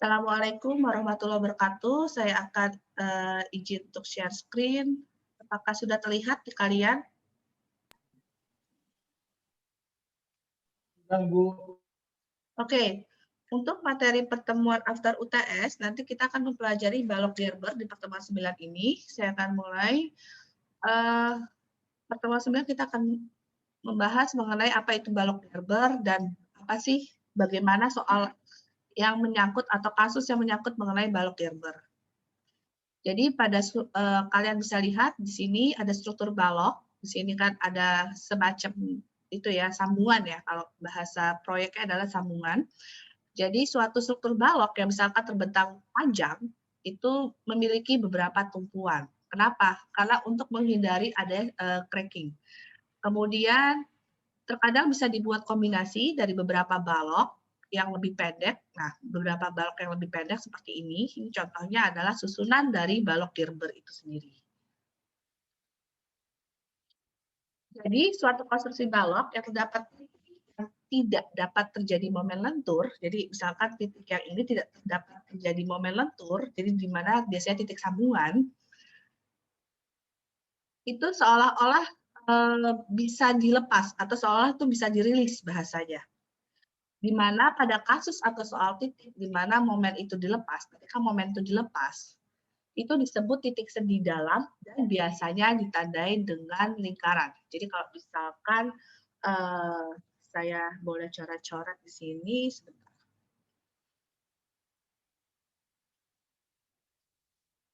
Assalamualaikum warahmatullahi wabarakatuh. Saya akan izin untuk share screen. Apakah sudah terlihat di kalian? Bu. Oke, untuk materi pertemuan after UTS, nanti kita akan mempelajari balok Gerber di pertemuan 9 ini. Saya akan mulai. Pertemuan 9 kita akan membahas mengenai apa itu balok Gerber dan apa sih, bagaimana soal yang menyangkut atau kasus yang menyangkut mengenai balok Gerber. Jadi kalian bisa lihat di sini ada struktur balok. Di sini kan ada semacam itu ya, sambungan ya. Kalau bahasa proyeknya adalah sambungan. Jadi suatu struktur balok yang misalkan terbentang panjang itu memiliki beberapa tumpuan. Kenapa? Karena untuk menghindari ada cracking. Kemudian terkadang bisa dibuat kombinasi dari beberapa balok yang lebih pendek. Nah, beberapa balok yang lebih pendek seperti ini. Ini contohnya adalah susunan dari balok Gerber itu sendiri. Jadi, suatu konstruksi balok yang tidak dapat terjadi momen lentur. Jadi, misalkan titik yang ini tidak dapat terjadi momen lentur, jadi di mana biasanya titik sambungan, itu seolah-olah bisa dilepas atau seolah itu bisa dirilis bahasanya. Di mana pada kasus atau soal titik di mana momen itu dilepas, ketika momen itu dilepas, itu disebut titik sendi dalam dan biasanya ditandai dengan lingkaran. Jadi kalau misalkan saya boleh coret-coret di sini sebentar.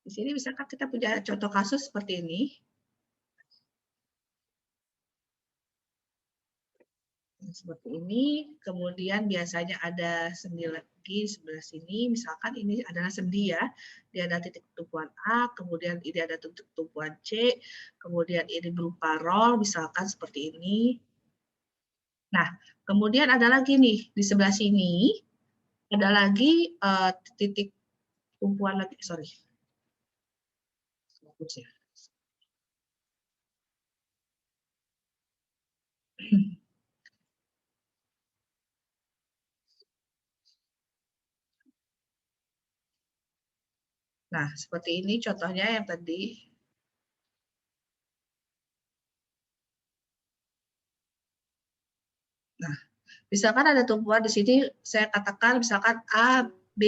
Di sini misalkan kita punya contoh kasus seperti ini. Seperti ini, kemudian biasanya ada sendi lagi sebelah sini, misalkan ini adalah sendi ya, dia ada titik tumpuan A, kemudian ini ada titik tumpuan C, kemudian ini berupa roll, misalkan seperti ini. Nah, kemudian ada lagi nih, di sebelah sini, ada lagi titik tumpuan lagi, sorry. Fokus ya. Nah, seperti ini contohnya yang tadi. Nah, misalkan ada tumpuan di sini, saya katakan misalkan A, B,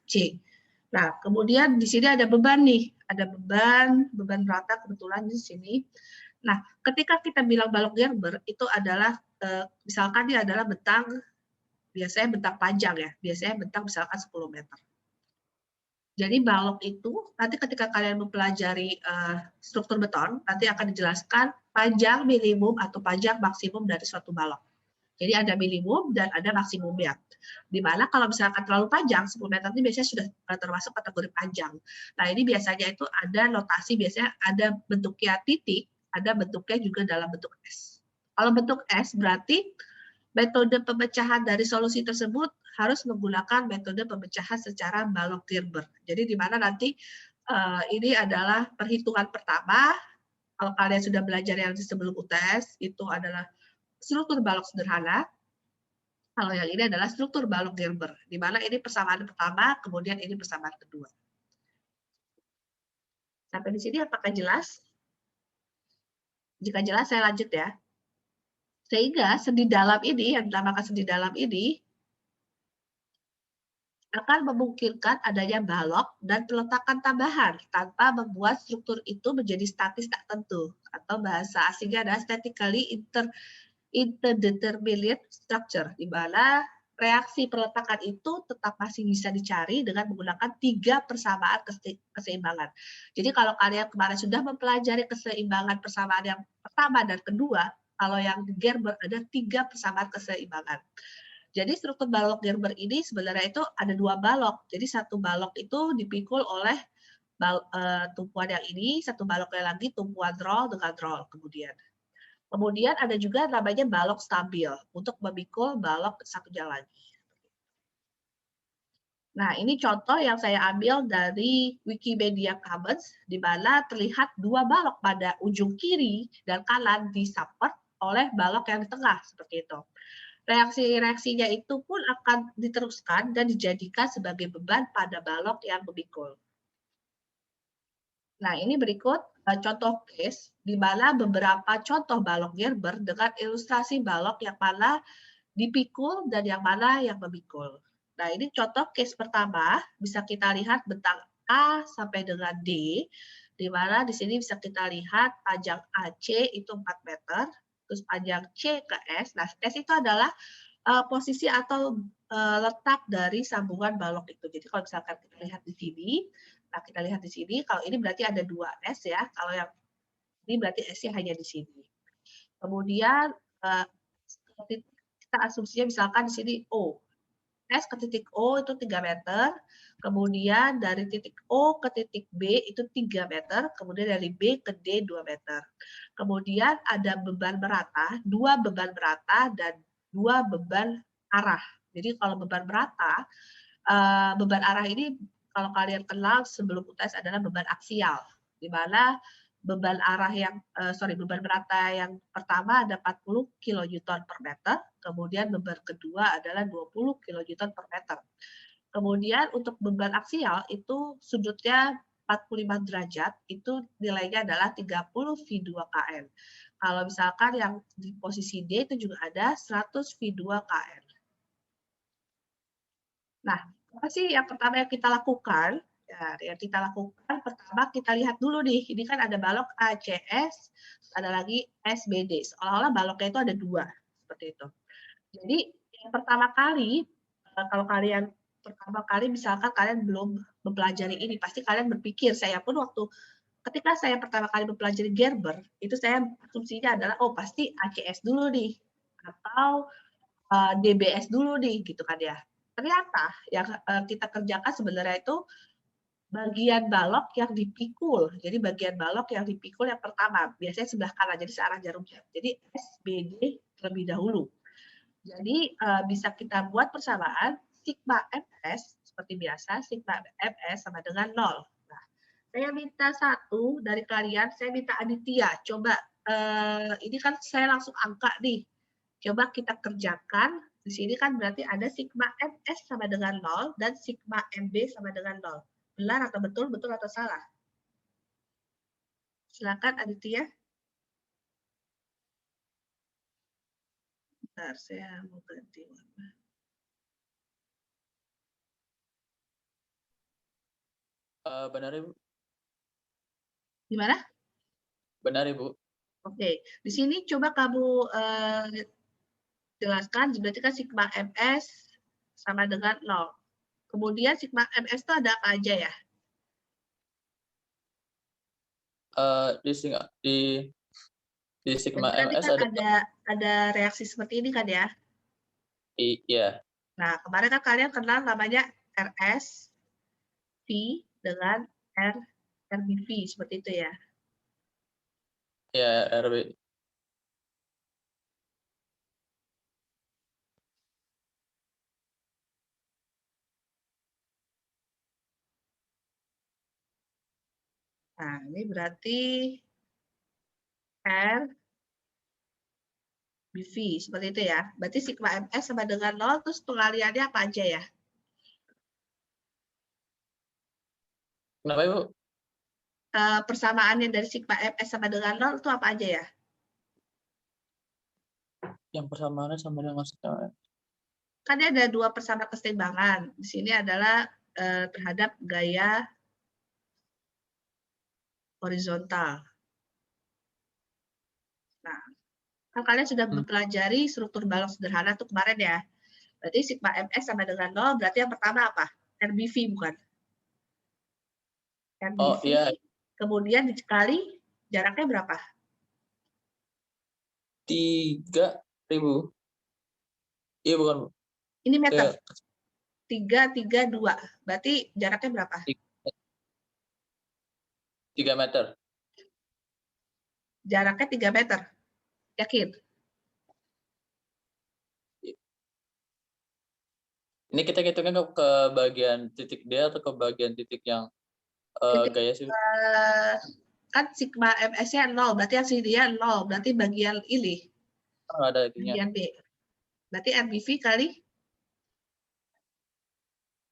C. Nah, kemudian di sini ada beban nih, ada beban rata kebetulan di sini. Nah, ketika kita bilang balok Gerber, itu adalah, misalkan dia adalah bentang, biasanya bentang panjang ya, biasanya bentang misalkan 10 meter. Jadi balok itu nanti ketika kalian mempelajari struktur beton, nanti akan dijelaskan panjang minimum atau panjang maksimum dari suatu balok. Jadi ada minimum dan ada maksimumnya. Di mana kalau misalkan terlalu panjang, 10 meter ini biasanya sudah termasuk kategori panjang. Nah, ini biasanya itu ada notasi, biasanya ada bentuknya titik, ada bentuknya juga dalam bentuk S. Kalau bentuk S berarti metode pemecahan dari solusi tersebut harus menggunakan metode pemecahan secara balok Gerber. Jadi di mana nanti ini adalah perhitungan pertama, kalau kalian sudah belajar yang sebelum UTS, itu adalah struktur balok sederhana. Kalau yang ini adalah struktur balok Gerber, di mana ini persamaan pertama, kemudian ini persamaan kedua. Sampai di sini apakah jelas? Jika jelas, saya lanjut ya. Sehingga sendi dalam ini, yang dinamakan sendi dalam ini, akan memungkinkan adanya balok dan peletakan tambahan tanpa membuat struktur itu menjadi statis tak tentu, atau bahasa asingnya adalah statically interdeterminate structure, di mana reaksi peletakan itu tetap masih bisa dicari dengan menggunakan 3 persamaan keseimbangan. Jadi kalau kalian kemarin sudah mempelajari keseimbangan persamaan yang pertama dan kedua, kalau yang di Gerber ada 3 persamaan keseimbangan. Jadi struktur balok Gerber ini sebenarnya itu ada 2 balok. Jadi satu balok itu dipikul oleh tumpuan yang ini, satu baloknya lagi tumpuan roll dengan roll kemudian. Kemudian ada juga namanya balok stabil untuk memikul balok satunya lagi. Nah, ini contoh yang saya ambil dari Wikimedia Commons, di mana terlihat 2 balok pada ujung kiri dan kanan disupport oleh balok yang di tengah, seperti itu. Reaksi-reaksinya itu pun akan diteruskan dan dijadikan sebagai beban pada balok yang memikul. Nah, ini berikut contoh case di mana beberapa contoh balok Gerber dengan ilustrasi balok yang mana dipikul dan yang mana yang memikul. Nah, ini contoh case pertama, bisa kita lihat bentang A sampai dengan D, di mana di sini bisa kita lihat panjang AC itu 4 meter, terus panjang C ke S. Nah, S itu adalah posisi atau letak dari sambungan balok itu. Jadi kalau misalkan kita lihat di sini, nah kita lihat di sini, kalau ini berarti ada 2 S ya, kalau yang ini berarti S-nya hanya di sini. Kemudian kita asumsinya misalkan di sini O. S ke titik O itu 3 meter, kemudian dari titik O ke titik B itu 3 meter, kemudian dari B ke D 2 meter. Kemudian ada beban merata, 2 beban merata dan 2 beban arah. Jadi kalau beban merata, beban arah ini kalau kalian kenal sebelum UTS adalah beban aksial, di mana beban arah yang beban merata yang pertama ada 40 kN per meter, kemudian beban kedua adalah 20 kN per meter. Kemudian untuk beban aksial itu sudutnya 45 derajat, itu nilainya adalah 30 V2 kN. Kalau misalkan yang di posisi D itu juga ada 100 V2 kN. Nah, apa sih yang pertama yang kita lakukan? Ya, yang kita lakukan pertama kita lihat dulu nih, ini kan ada balok ACS, ada lagi SBD. Seolah-olah baloknya itu ada 2, seperti itu. Jadi yang pertama kali, kalau kalian pertama kali misalkan kalian belum mempelajari ini, pasti kalian berpikir, saya pun waktu ketika saya pertama kali mempelajari Gerber, itu saya asumsinya adalah, oh pasti ACS dulu nih, atau DBS dulu nih, gitu kan ya. Ternyata yang kita kerjakan sebenarnya itu bagian balok yang dipikul. Jadi bagian balok yang dipikul yang pertama, biasanya sebelah kanan, jadi searah jarum jam. Jadi SBD terlebih dahulu. Jadi bisa kita buat persamaan sigma MS seperti biasa, sigma MS sama dengan 0. Nah, saya minta satu dari kalian, saya minta Aditya, coba ini kan saya langsung angka nih. Coba kita kerjakan. Di sini kan berarti ada sigma MS sama dengan 0 dan sigma MB sama dengan 0. Benar atau betul, betul atau salah? Silakan Aditya. Bentar, saya mau ganti warna. Benar Ibu. Gimana? Benar Ibu. Oke, di sini coba kamu jelaskan, berarti kan sigma MS sama dengan 0. Kemudian sigma MS itu ada apa aja ya? Di sigma Jadi nanti MS kan ada reaksi seperti ini kan ya? Iya. Nah, kemarin kan kalian kenal namanya RS, V dengan RBV, seperti itu ya? Ya, RB. Nah, ini berarti R BV, seperti itu ya. Berarti sigma MS sama dengan 0, terus pengaliannya apa aja ya? Kenapa Ibu? Persamaannya dari sigma MS sama dengan 0 itu apa aja ya? Yang persamaannya sama dengan sigma. Kan ada 2 persamaan keseimbangan. Di sini adalah terhadap gaya horizontal. Nah, kan kalian sudah mempelajari struktur balok sederhana itu kemarin ya. Berarti sigma MS sama dengan 0, berarti yang pertama apa? RBV bukan? RBV, Oh iya, kemudian dikali jaraknya berapa? 3.000. Iya bukan Bu? Ini meter. Kayak 332. Berarti jaraknya berapa? 3 meter. Jaraknya 3 meter. Yakin? Ini kita hitungnya ke bagian titik D atau ke bagian titik yang gaya sih? Kan sigma MS-nya 0, berarti hasil dia 0. Berarti bagian ini. Ada ininya. Bagian B. Berarti RBV kali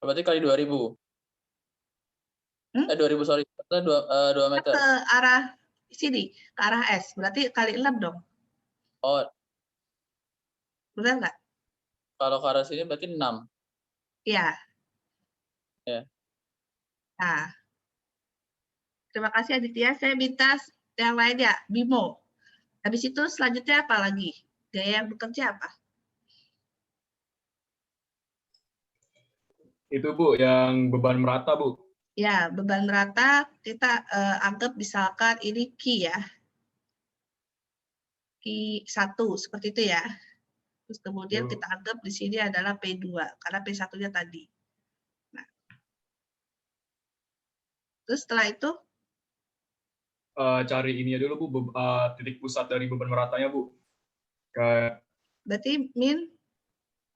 Berarti kali 2000. hmm? 2000, sorry. 2 meter. Ke arah sini, ke arah S. Berarti kali 6 dong. Oh, Benar nggak? kalau ke arah sini berarti 6. Iya. Ya. Nah, terima kasih Aditya. Saya minta yang lain ya, Bimo. Habis itu selanjutnya apa lagi? Gaya yang bekerja apa? Itu Bu, yang beban merata Bu. Ya, beban rata kita anggap misalkan ini Q ya. Q1 seperti itu ya. Terus kemudian Ya, Bu. kita anggap di sini adalah P2 karena P1-nya tadi. Nah, terus setelah itu Cari ini dulu Bu, titik pusat dari beban meratanya Bu. Kayak berarti min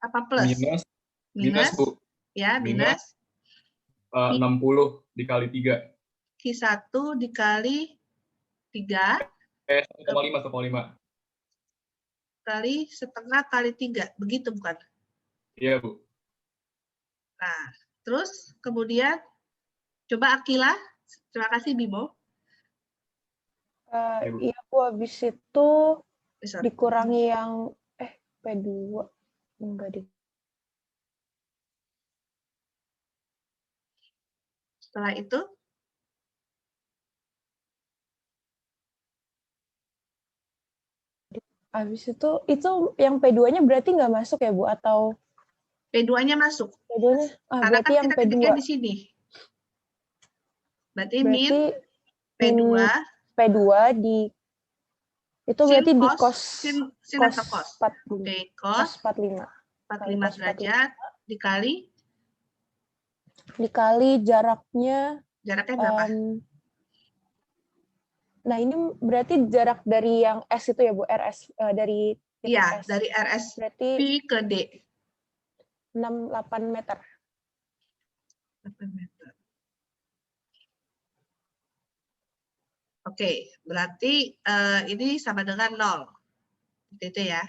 apa plus? minus Bu. Ya, Minus minus 60 dikali 3. Q1 dikali 3 1,5. kali setengah kali 3. Begitu bukan? Iya Bu. Nah, terus kemudian coba Akila. Terima kasih Bimo. Iya, Bu. Iya Bu, habis itu Sorry. dikurangi yang P2 enggak deh. Setelah itu Habis itu yang P2-nya berarti nggak masuk ya Bu, atau P2-nya masuk. P2-nya Karena berarti kan yang kita P2. titiknya di sini. Berarti min Berarti P2 P2 di itu sin berarti di cos, cos sin atau cos? 45. Oke, Cos cos 45 45 derajat dikali jaraknya berapa? Nah, ini berarti jarak dari yang S itu ya Bu, RS dari titik Iya, S. dari RS Berarti P ke D. 8 meter. 8 meter. Oke, berarti ini sama dengan 0. Itu ya.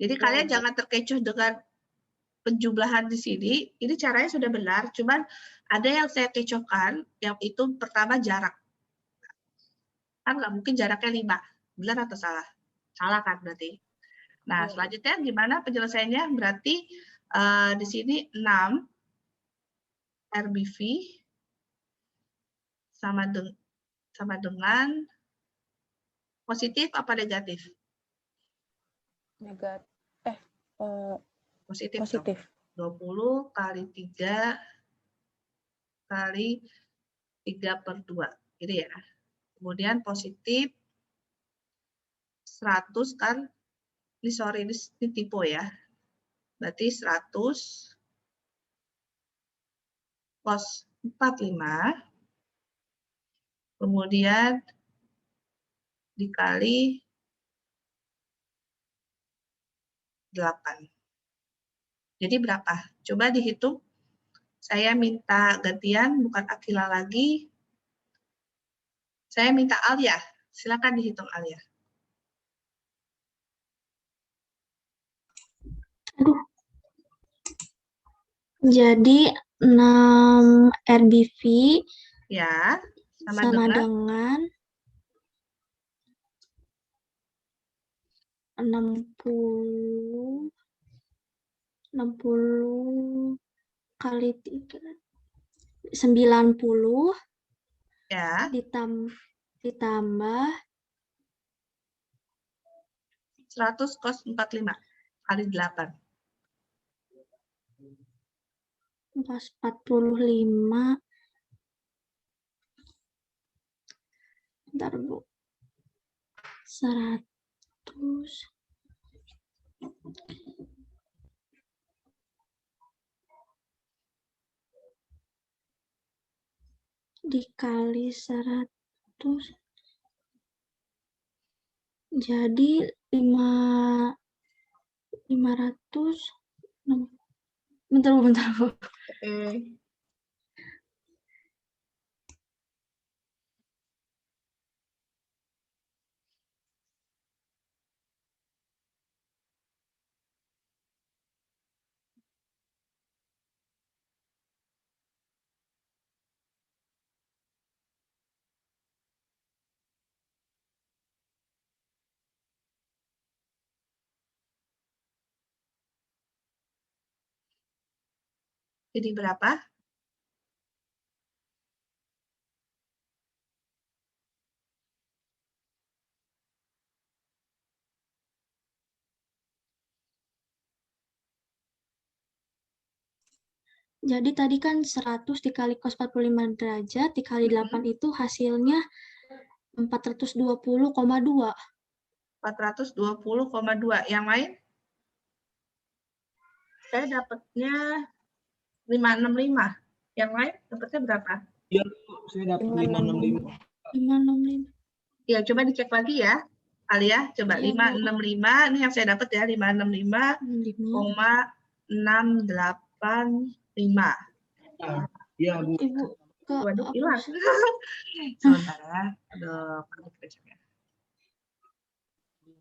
Jadi kalian jangan terkecoh dengan penjumlahan di sini. Ini caranya sudah benar, cuman ada yang saya kecohkan, yang itu pertama jarak. Kan nggak mungkin jaraknya 5. Benar atau salah? Salah kan berarti. Nah, selanjutnya gimana penyelesaiannya? Berarti di sini 6 RBV sama dengan positif apa negatif? Negatif. Positif. Positif. 20 kali 3 kali 3/2. Gitu ya. Kemudian positif 100 kan, ini sorry, ini tipe ya. Berarti 100 cos 45, kemudian dikali 8. Jadi berapa? Coba dihitung. Saya minta gantian, bukan Akila lagi. Saya minta Alia. Silakan dihitung Alia. Aduh. Jadi 6 RBV Ya, sama dengan 60 kali 3 90 ya, ditambah 100 cos 45 kali 8. cos 45. Bentar Bu. 100 dikali 100 jadi 500. Bentar Bu. Oke. Ini berapa? Jadi tadi kan 100 dikali cos 45 derajat dikali 8 itu hasilnya 420,2. 420,2. Yang lain? Saya dapatnya 565. Yang lain dapatnya berapa? Iya, saya dapat 565. 565. Ya, coba dicek lagi ya. Alia, coba Iya, Bu. 565. Ini yang saya dapat ya, 565,685. Iya, Bu. Ibu ke Waduh, hilang. hapus. Sebentar ya. Aduh, perlu kita cek ya.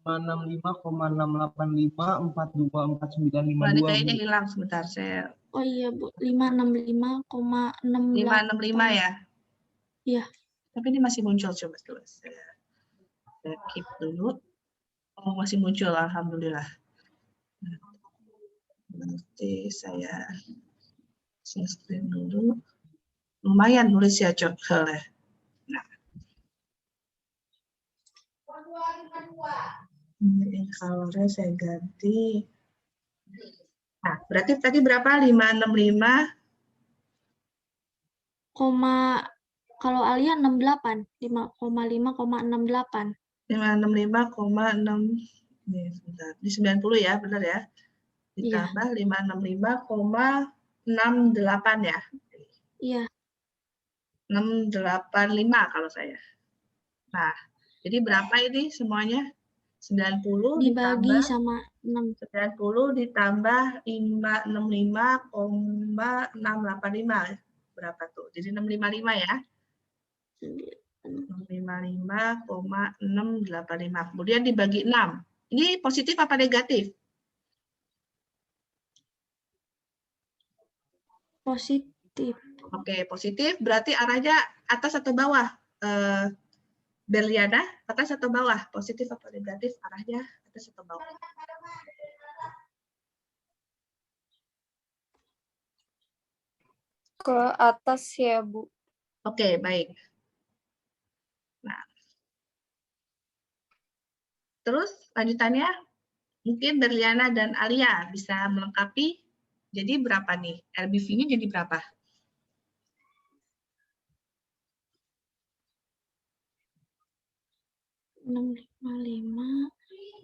565,685, Wah, ini 42, kayaknya Bu. hilang sebentar. Saya Oh iya, Bu. 565,68. 565 ya. Iya. Tapi ini masih muncul, coba dulu. Saya keep dulu. Oh, masih muncul, alhamdulillah. Nanti saya share screen dulu. Lumayan nulis ya, coba. Nah. Ini color-nya saya ganti. Nah, berarti tadi berapa? 565. Kalau Alia 68, 5,5,68. 565,6. Ini sebentar. Di 90 ya, benar ya? Iya. Ditambah 565,68 ya. Iya. 685 kalau saya. Nah, jadi berapa ini semuanya? 90 Dibagi ditambah sama 6. 90 ditambah 565,685. Berapa tuh? Jadi 655 ya. 655,685. Kemudian dibagi 6. Ini positif apa negatif? Positif. Oke, positif berarti arahnya atas atau bawah? Berliana, atas atau bawah? Positif atau negatif arahnya atas atau bawah? Ke atas ya, Bu. Oke, baik. Nah, terus lanjutannya mungkin Berliana dan Alia bisa melengkapi. Jadi berapa nih? LBV-nya jadi berapa? Enam lima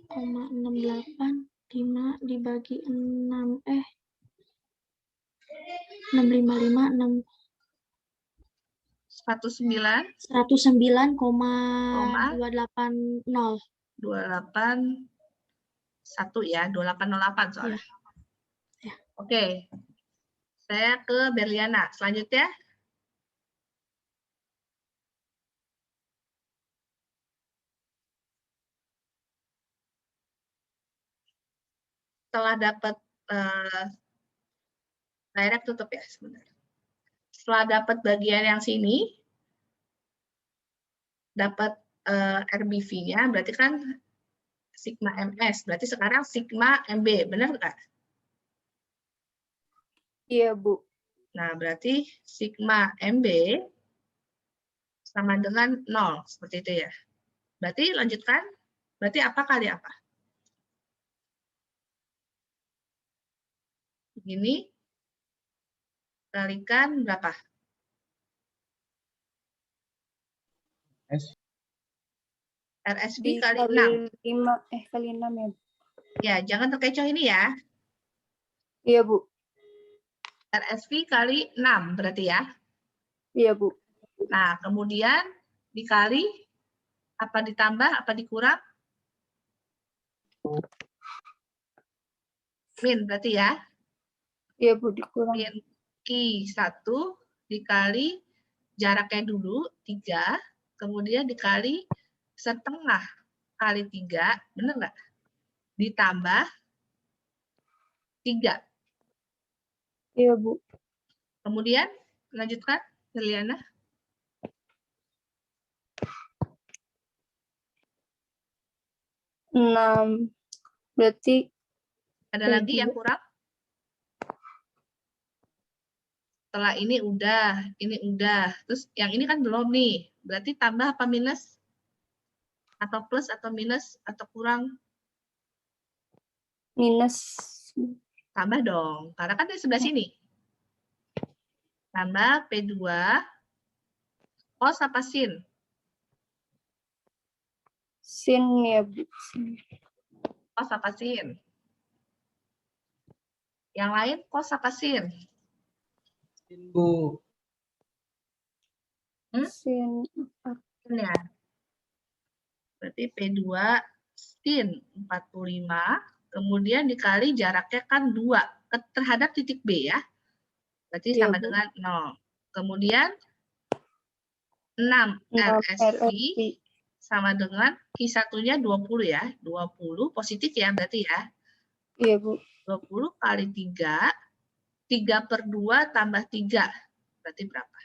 6,68 5 dibagi 6 655 109,280. 109,280. Ya, 2808 soalnya. Ya. Oke. Saya ke Berliana. Selanjutnya. Setelah dapat direct tutup ya sebentar. Setelah dapat bagian yang sini, dapat RBV-nya, berarti kan sigma MS. Berarti sekarang sigma MB, benar nggak? Iya, Bu. Nah, berarti sigma MB sama dengan 0, seperti itu ya. Berarti lanjutkan, berarti apa kali apa? Begini, kalikan berapa? RSB kali 6. 5, kali 6 ya, Bu. Ya, jangan terkecoh ini ya. Iya, Bu. RSV kali 6 berarti ya. Iya, Bu. Nah, kemudian dikali, apa ditambah, apa dikurang? Min berarti ya. Iya, Bu, dikurang. Min Q1 dikali jaraknya dulu 3, kemudian dikali setengah kali 3, benar nggak? Ditambah 3. Iya, Bu. Kemudian lanjutkan, Liliana. 6. Berarti Ada lagi yang kurang? Setelah ini udah. Terus yang ini kan belum nih. Berarti tambah apa minus? Atau plus atau minus atau kurang? Minus. Tambah dong, karena kan di sebelah sini. Tambah P2, cos apa sin? Sin ya, Bu. Cos apa sin? Yang lain cos apa sin? Bu. Sin. Sin ya. Berarti P2 sin 45, kemudian dikali jaraknya kan 2 terhadap titik B ya. Berarti Iya, sama Bu. dengan 0. Kemudian 6 RSV sama dengan Q1-nya 20 ya. 20 positif ya berarti ya. Iya, Bu. 20 kali 3, 3/2 tambah 3. Berarti berapa?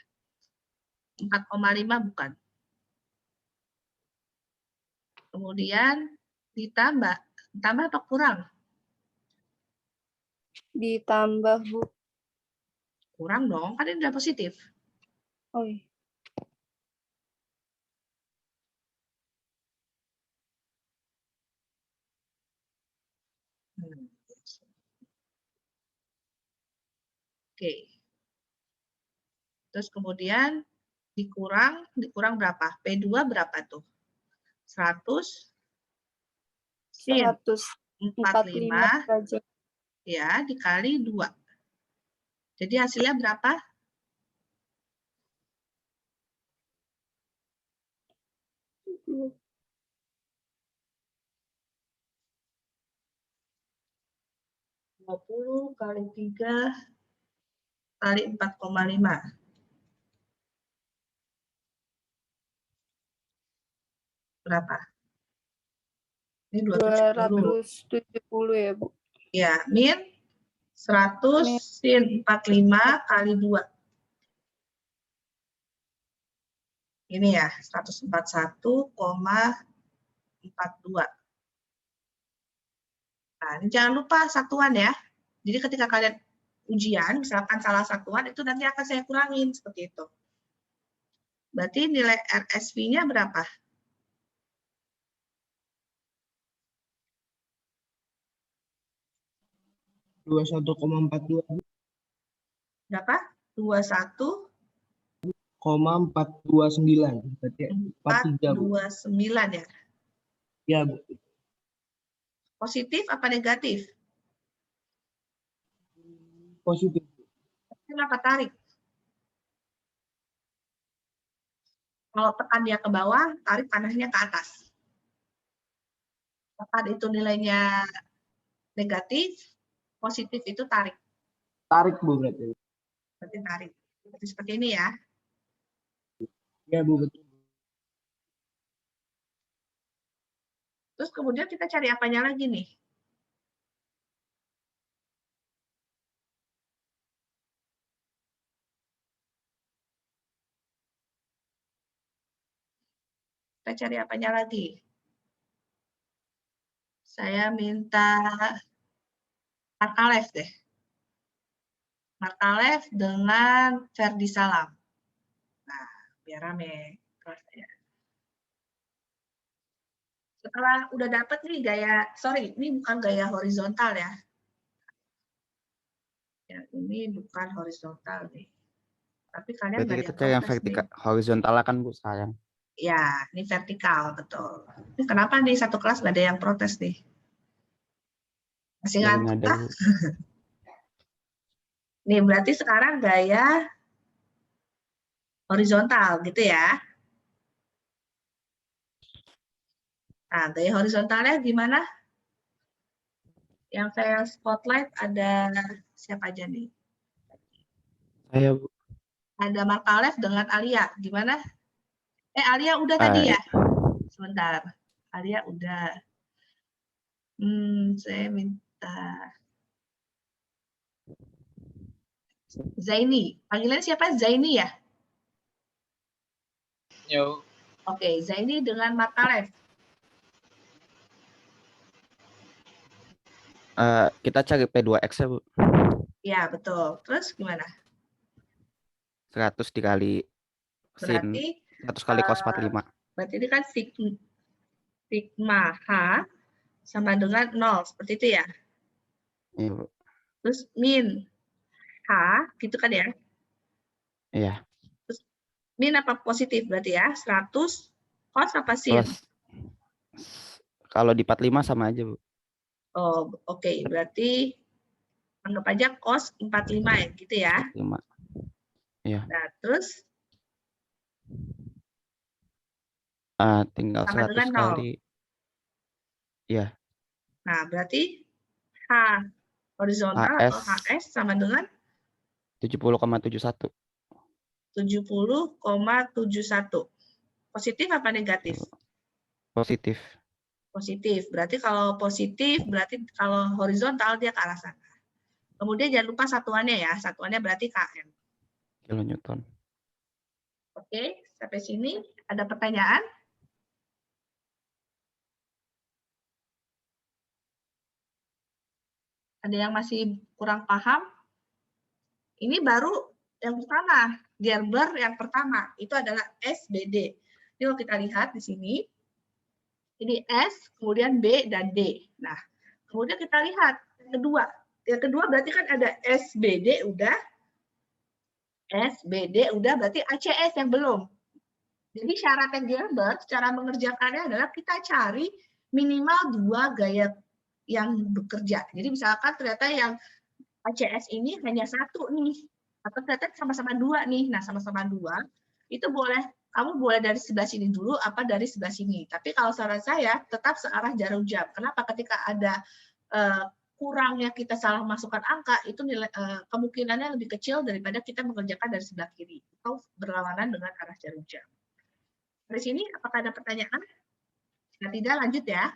4,5 bukan? Kemudian ditambah apa kurang? Ditambah, Bu. Kurang dong, kan ini udah positif. Oh, iya. Oke. Terus kemudian dikurang berapa? P2 berapa tuh? 100 sin 45 derajat. ya dikali 2. Jadi hasilnya berapa? Dua 20 kali 3 kali 4,5. Berapa? Ini 270 ya, Bu. Ya, min 100 Min. sin 45 kali 2. Ini ya, 141,42. Nah, ini jangan lupa satuan ya. Jadi ketika kalian ujian, misalkan salah satuan, itu nanti akan saya kurangin, seperti itu. Berarti nilai RSV-nya berapa? Dua 21,42 Berapa? 429. Berarti 43, Bu. 429 ya. Ya, Bu. Positif apa negatif? Positif. Kenapa tarik? Kalau tekan dia ke bawah, tarik panahnya ke atas. Tekan itu nilainya negatif, positif itu tarik. Tarik, Bu, berarti. Berarti tarik. Berarti seperti ini ya. Ya, Bu, betul. Terus kemudian kita cari apanya lagi nih? Kita cari apanya lagi? Saya minta Markalev deh. Markalev dengan Ferdi Salam. Nah, biar rame kelasnya. Setelah udah dapet nih gaya, sorry, ini bukan gaya horizontal ya. Ya, ini bukan horizontal nih. Tapi kalian Berarti nggak kita ada cari yang protes vertikal, nih. horizontal kan, Bu, sayang. Ya, ini vertikal, betul. Ini kenapa nih satu kelas nggak ada yang protes nih? Masih Baru ngantuk nyadar, kah? Bu. Nih, berarti sekarang gaya horizontal gitu ya. Nah, gaya horizontalnya gimana? Yang saya spotlight ada siapa aja nih? Saya, Bu. Ada Markalev dengan Alia. Gimana? Alia udah tadi ya? Sebentar. Alia udah. Saya minta Zaini. Panggilannya siapa? Zaini ya? Yo. Oke, Zaini dengan Markalev. Kita cari P2X ya, Bu. Ya, betul. Terus gimana? 100 dikali sin Berarti 100 kali cos 45. berarti ini kan sigma H sama dengan 0, seperti itu ya. Iya, Bu. Terus min H, gitu kan ya. Iya. Min apa positif berarti ya? 100 cos apa sin? Plus. Kalau di 45 sama aja, Bu. Oh, oke. Berarti anggap aja cos 45 ya, gitu ya. 45. Iya. Nah, terus Tinggal sama 100 dengan 0. kali. Iya. Nah, berarti H horizontal atau HS sama dengan 70,71. 70,71. Positif apa negatif? Positif. Positif. Berarti kalau positif, berarti kalau horizontal dia ke arah sana. Kemudian jangan lupa satuannya ya. Satuannya berarti km. Kilonewton. Oke, sampai sini ada pertanyaan? Ada yang masih kurang paham? Ini baru yang pertama, Gerber yang pertama, itu adalah SBD. Ini kalau kita lihat di sini, ini S, kemudian B, dan D. Nah, kemudian kita lihat yang kedua. Yang kedua berarti kan ada SBD udah, SBD udah, berarti ACS yang belum. Jadi syaratnya Gerber, cara mengerjakannya adalah kita cari minimal 2 gaya yang bekerja. Jadi misalkan ternyata yang ACS ini hanya 1 nih, atau ternyata sama-sama 2 nih. Nah, sama-sama 2, itu boleh, kamu boleh dari sebelah sini dulu, apa dari sebelah sini. Tapi kalau saran saya, tetap searah jarum jam. Kenapa? Ketika ada kurangnya kita salah masukkan angka, itu nilai, kemungkinannya lebih kecil daripada kita mengerjakan dari sebelah kiri. Atau berlawanan dengan arah jarum jam. Dari sini, apakah ada pertanyaan? Jika tidak, lanjut ya.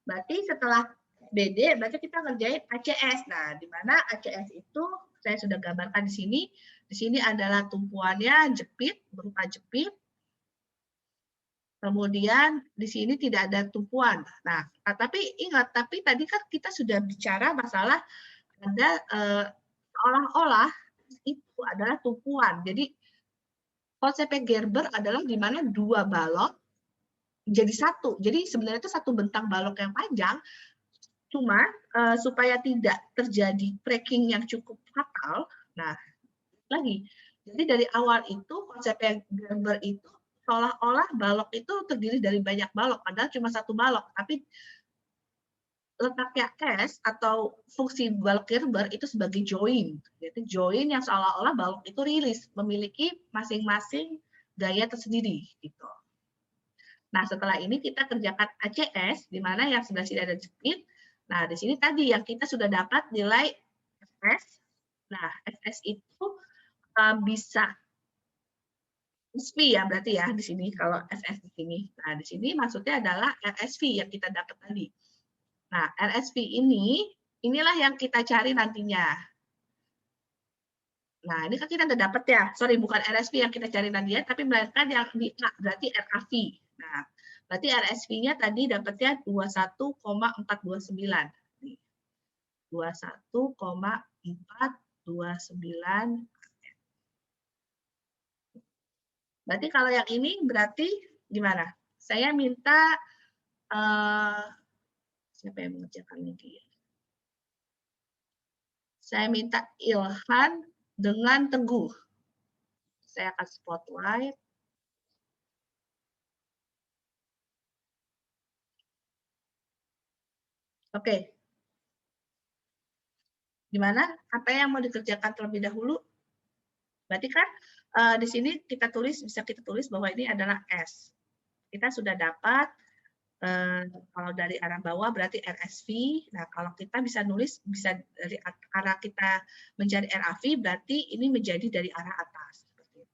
Berarti setelah BD, berarti kita ngerjain ACS. Nah, di mana ACS itu saya sudah gambarkan di sini. Di sini adalah tumpuannya jepit, berupa jepit. Kemudian di sini tidak ada tumpuan. Nah, tapi ingat, tapi tadi kan kita sudah bicara masalah ada seolah-olah itu adalah tumpuan. Jadi konsepnya Gerber adalah di mana 2 balok jadi 1. Jadi sebenarnya itu 1 bentang balok yang panjang. Cuma supaya tidak terjadi cracking yang cukup fatal, nah lagi. Jadi dari awal itu konsepnya Gerber itu seolah-olah balok itu terdiri dari banyak balok, padahal cuma 1 balok. Tapi letaknya S atau fungsi balok Gerber itu sebagai join. Yaitu join yang seolah-olah balok itu rilis, memiliki masing-masing gaya tersendiri. Gitu. Nah, setelah ini kita kerjakan ACS, di mana yang sebelah sini ada jepit. Nah, di sini tadi yang kita sudah dapat nilai FS. Nah, FS itu bisa RSV ya, berarti ya di sini kalau FS di sini. Nah, di sini maksudnya adalah RSV yang kita dapat tadi. Nah, RSV inilah yang kita cari nantinya. Nah, ini kan kita udah dapat ya. Sorry, bukan RSV yang kita cari nantinya, tapi melainkan yang di A, berarti RAV. Nah, berarti RSV-nya tadi dapatnya 21,429. 21,429. Berarti kalau yang ini berarti gimana? Saya minta siapa yang mengerjakan ini? Saya minta Ilhan dengan Teguh. Saya akan spotlight. Oke. Gimana? Apa yang mau dikerjakan terlebih dahulu? Berarti kan di sini kita tulis, bisa kita tulis bahwa ini adalah S. Kita sudah dapat, kalau dari arah bawah berarti RSV. Nah, kalau kita bisa nulis, bisa dari arah kita mencari RAV, berarti ini menjadi dari arah atas. Seperti itu.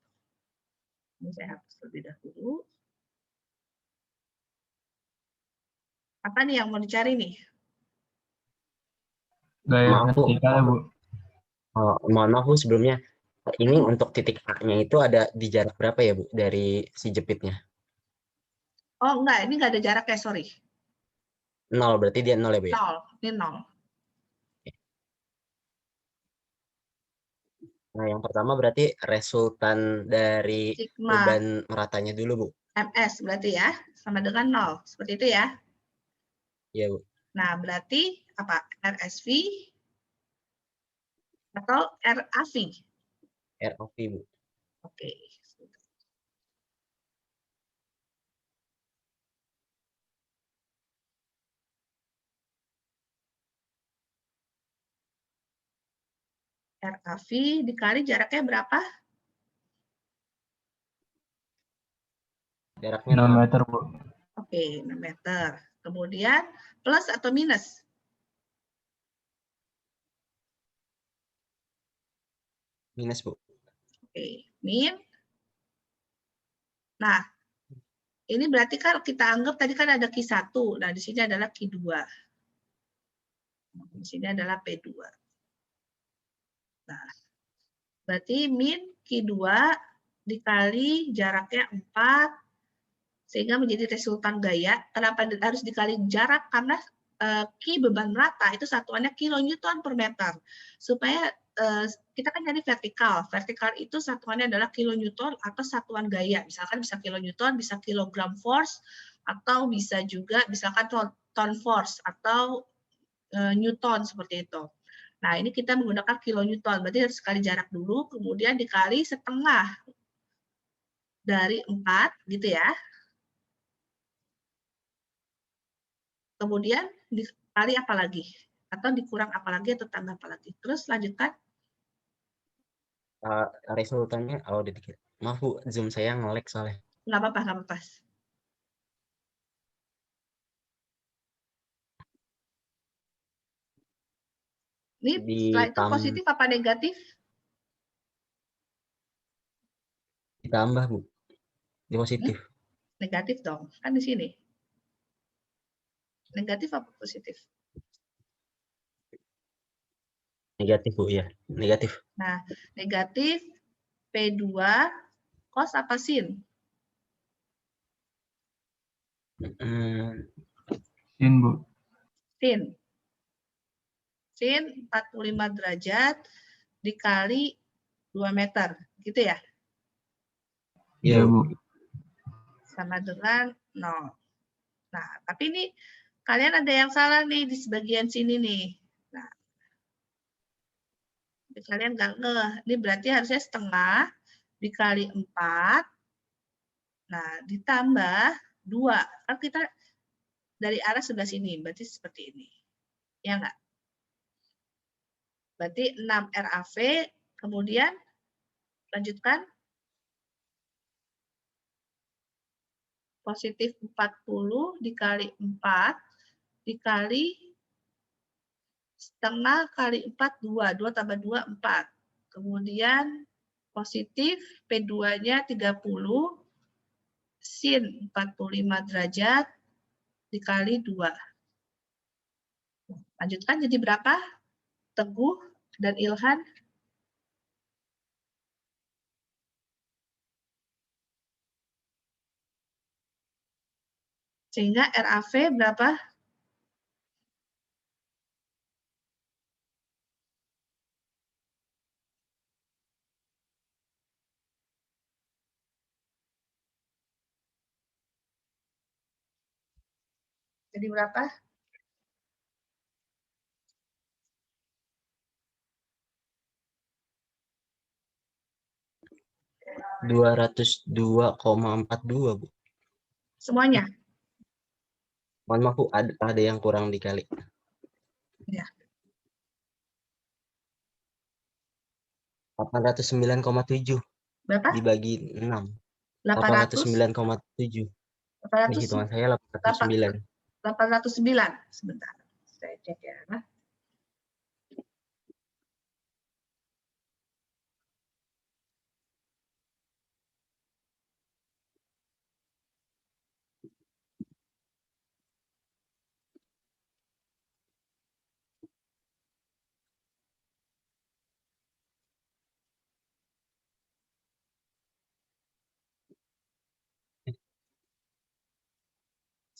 Ini saya hapus terlebih dahulu. Apa nih yang mau dicari nih? Gaya Maaf, Bu. vertikal, Bu. Mohon maaf Bu, sebelumnya ini untuk titik A-nya itu ada di jarak berapa ya Bu dari si jepitnya? Oh enggak, ini enggak ada jaraknya, sorry. 0, berarti dia 0 ya Bu ya? 0, ini 0. Nah, yang pertama berarti resultan dari Sigma beban meratanya dulu, Bu. MS berarti ya, sama dengan 0. Seperti itu ya. Iya, Bu. Nah, berarti apa? RSV atau RAV? ROV, Bu. Oke. RAV dikali jaraknya berapa? Jaraknya 6 6. meter, Bu. Oke, 6 meter. Kemudian plus atau minus? Minus, Bu. Oke, min. Nah, ini berarti kan kita anggap tadi kan ada Q1. Nah, di sini adalah Q2. Di sini adalah P2. Nah, berarti min Q2 dikali jaraknya 4, sehingga menjadi resultan gaya. Kenapa harus dikali jarak? Karena Q beban rata itu satuannya kilonewton per meter. Supaya kita kan nyari vertikal. Vertikal itu satuannya adalah kilonewton atau satuan gaya. Misalkan bisa kilonewton, bisa kilogram force, atau bisa juga misalkan ton force atau newton seperti itu. Nah, ini kita menggunakan kilonewton. Berarti harus sekali jarak dulu, kemudian dikali setengah dari 4, gitu ya. Kemudian dikali apa lagi? Atau dikurang apa lagi atau tambah apa lagi? Terus lanjutkan. Resultannya, udah dikit. Maaf, Bu, Zoom saya nge-lag soalnya. Nggak apa-apa, nggak apa-apa. Ini setelah itu positif apa negatif? Ditambah, Bu. Ini positif. Negatif dong, kan di sini. Negatif apa positif? Negatif, Bu, ya. Negatif. Nah, negatif P2 cos apa sin? Sin, Bu. Sin. Sin 45 derajat dikali 2 meter, gitu ya? Iya, Bu. Sama dengan 0. Nah, tapi ini kalian ada yang salah nih di sebagian sini nih. Nah, kalian nggak ngeh. Ini berarti harusnya setengah dikali 4. Nah, ditambah 2. Kan kita dari arah sebelah sini, berarti seperti ini. Ya nggak? Berarti 6 RAV, kemudian lanjutkan. Positif 40 dikali 4 dikali setengah kali 4, 2. 2 tambah 2, 4. Kemudian positif P2-nya 30 sin 45 derajat dikali 2. Lanjutkan jadi berapa? Teguh dan Ilhan. Sehingga RAV berapa? Jadi berapa? $202,42, Bu. Semuanya? Mohon maaf, Bu, ada yang kurang dikali. Ya. 809,7 Berapa? dibagi 6. 800. 809,7. Ini hitungan saya 809. 809. Sebentar. Saya cek ya.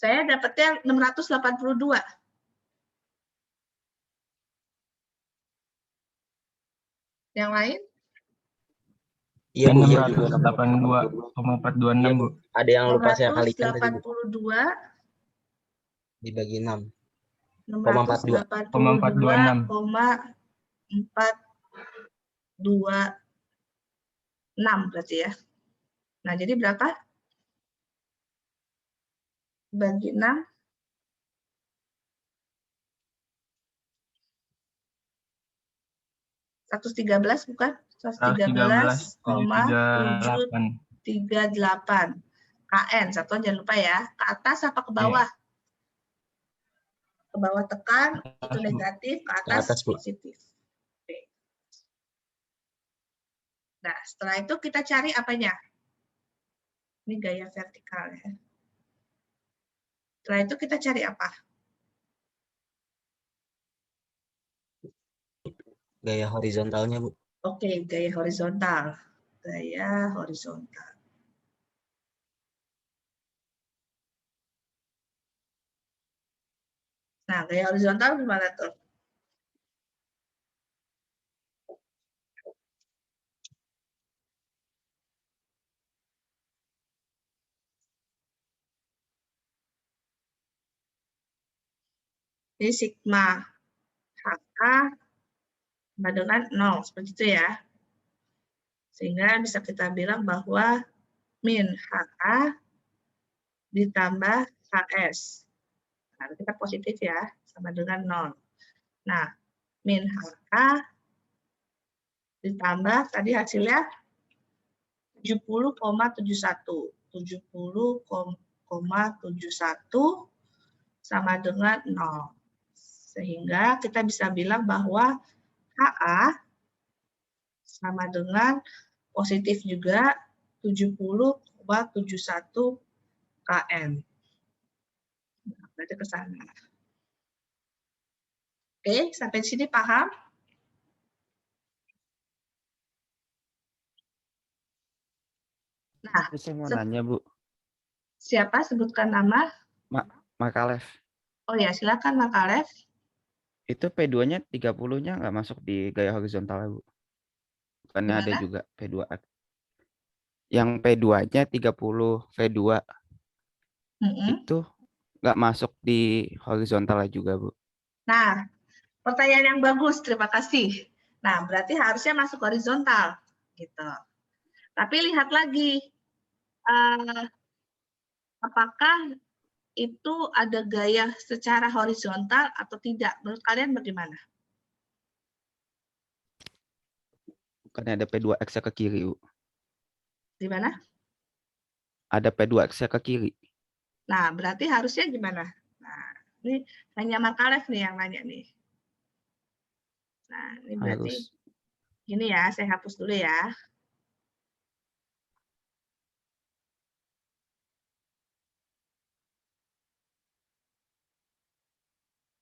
Saya dapatnya 682. Yang lain? Iya Bu, iya Bu. 682,426 Iya Bu. Bu. Ada yang lupa saya kalikan tadi Bu. 682 Dibagi 6. 682. 682,426 berarti ya. Nah, jadi berapa? Bagi 6. 113 bukan? 113,738 KN. Satuan jangan lupa ya. Ke atas apa ke bawah? Ke bawah tekan, itu negatif, ke atas atas, Bu. positif. Oke. Nah, setelah itu kita cari apanya? Ini gaya vertikal ya. Setelah itu kita cari apa? Gaya horizontalnya Bu. Oke, gaya horizontal. Gaya horizontal. Nah, gaya horizontal gimana tuh? Ini sigma HA sama dengan 0, seperti itu ya. Sehingga bisa kita bilang bahwa min HA ditambah HS. Nah, kita positif ya, sama dengan 0. Nah, min HA ditambah tadi hasilnya 70,71. 70,71 sama dengan 0. Sehingga kita bisa bilang bahwa HA sama dengan positif juga 70,71 km. Nah, berarti ke sana. Oke, sampai sini paham? Nah, Saya mau nanya Bu, siapa sebutkan nama? Makalef. Oh ya, silakan Makalef. Itu P2-nya 30-nya nggak masuk di gaya horizontal Bu. Bukannya ada Gimana? juga P2X. Yang P2-nya 30 V2 itu nggak masuk di horizontal juga Bu. Nah, pertanyaan yang bagus, terima kasih. Nah, berarti harusnya masuk horizontal, gitu. Tapi lihat lagi, apakah itu ada gaya secara horizontal atau tidak? Menurut kalian bagaimana? Bukannya ada P2X-nya ke kiri Bu. Di mana? Ada P2X-nya ke kiri. Nah, berarti harusnya gimana? Nah, ini hanya Makalef nih yang nanya nih. Nah, ini berarti Harus. gini ya, saya hapus dulu ya.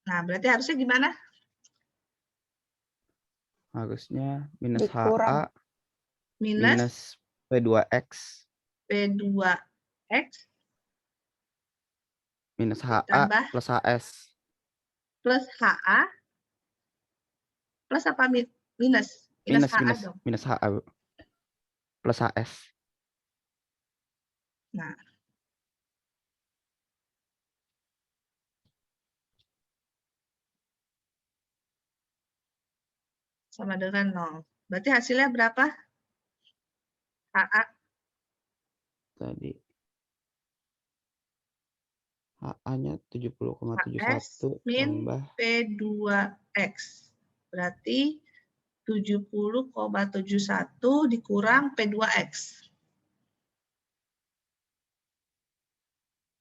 Nah, berarti harusnya gimana? Harusnya minus Dikurang. HA minus P2X P2X minus HA tambah plus HS. plus HA plus apa minus? Minus HA minus dong. minus HA Bu. Plus HS. Nah, sama dengan 0. Berarti hasilnya berapa? HA Tadi HA-nya 70,71 HS min tambah P2X. Berarti 70,71 dikurang P2X.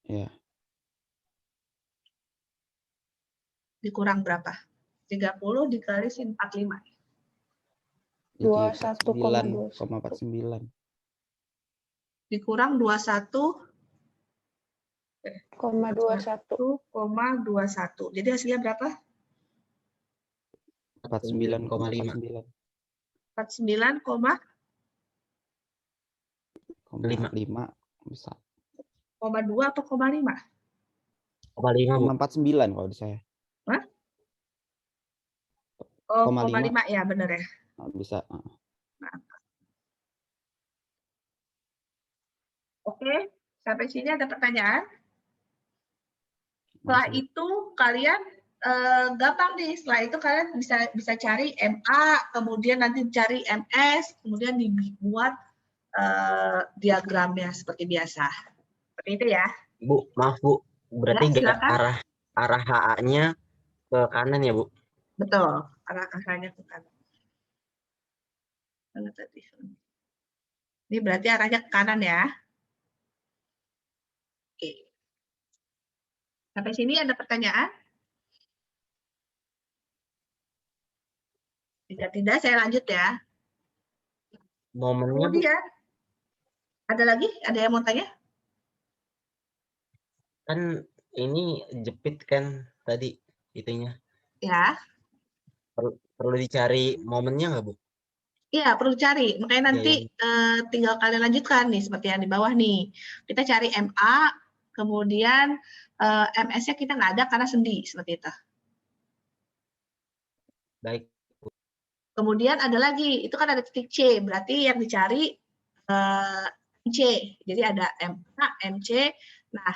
ya Dikurang berapa? 30 dikali 45. jadi 21,21. 49,49. Dikurang 21,21. Jadi hasilnya berapa? 49,49. 49,5 bisa. 2 atau 0,5? 0,5 Bu. 49 kalau di saya. Hah? Oh, 0,5 0,5 ya, benar ya. bisa. Oke, sampai sini ada pertanyaan? Setelah Masih. itu kalian gampang nih. Setelah itu kalian bisa cari MA, kemudian nanti cari MS, kemudian dibuat diagramnya seperti biasa. Seperti itu ya. Bu, maaf Bu, berarti silakan. arah HA-nya ke kanan ya Bu? Betul, arahnya ke kanan. Mana tadi? Ini berarti arahnya ke kanan ya. Oke. Sampai sini ada pertanyaan? Jika tidak, saya lanjut ya. Momennya Bu, Kemudian, ada lagi? Ada yang mau tanya? kan ini jepit kan tadi itunya. Ya. Perlu dicari momennya nggak Bu? Iya, perlu cari. Makanya nanti Gayanya. tinggal kalian lanjutkan nih, seperti yang di bawah nih. Kita cari MA, kemudian MS-nya kita nggak ada karena sendi, seperti itu. Baik. Kemudian ada lagi, itu kan ada titik C, berarti yang dicari MC. Jadi ada MA, MC. Nah,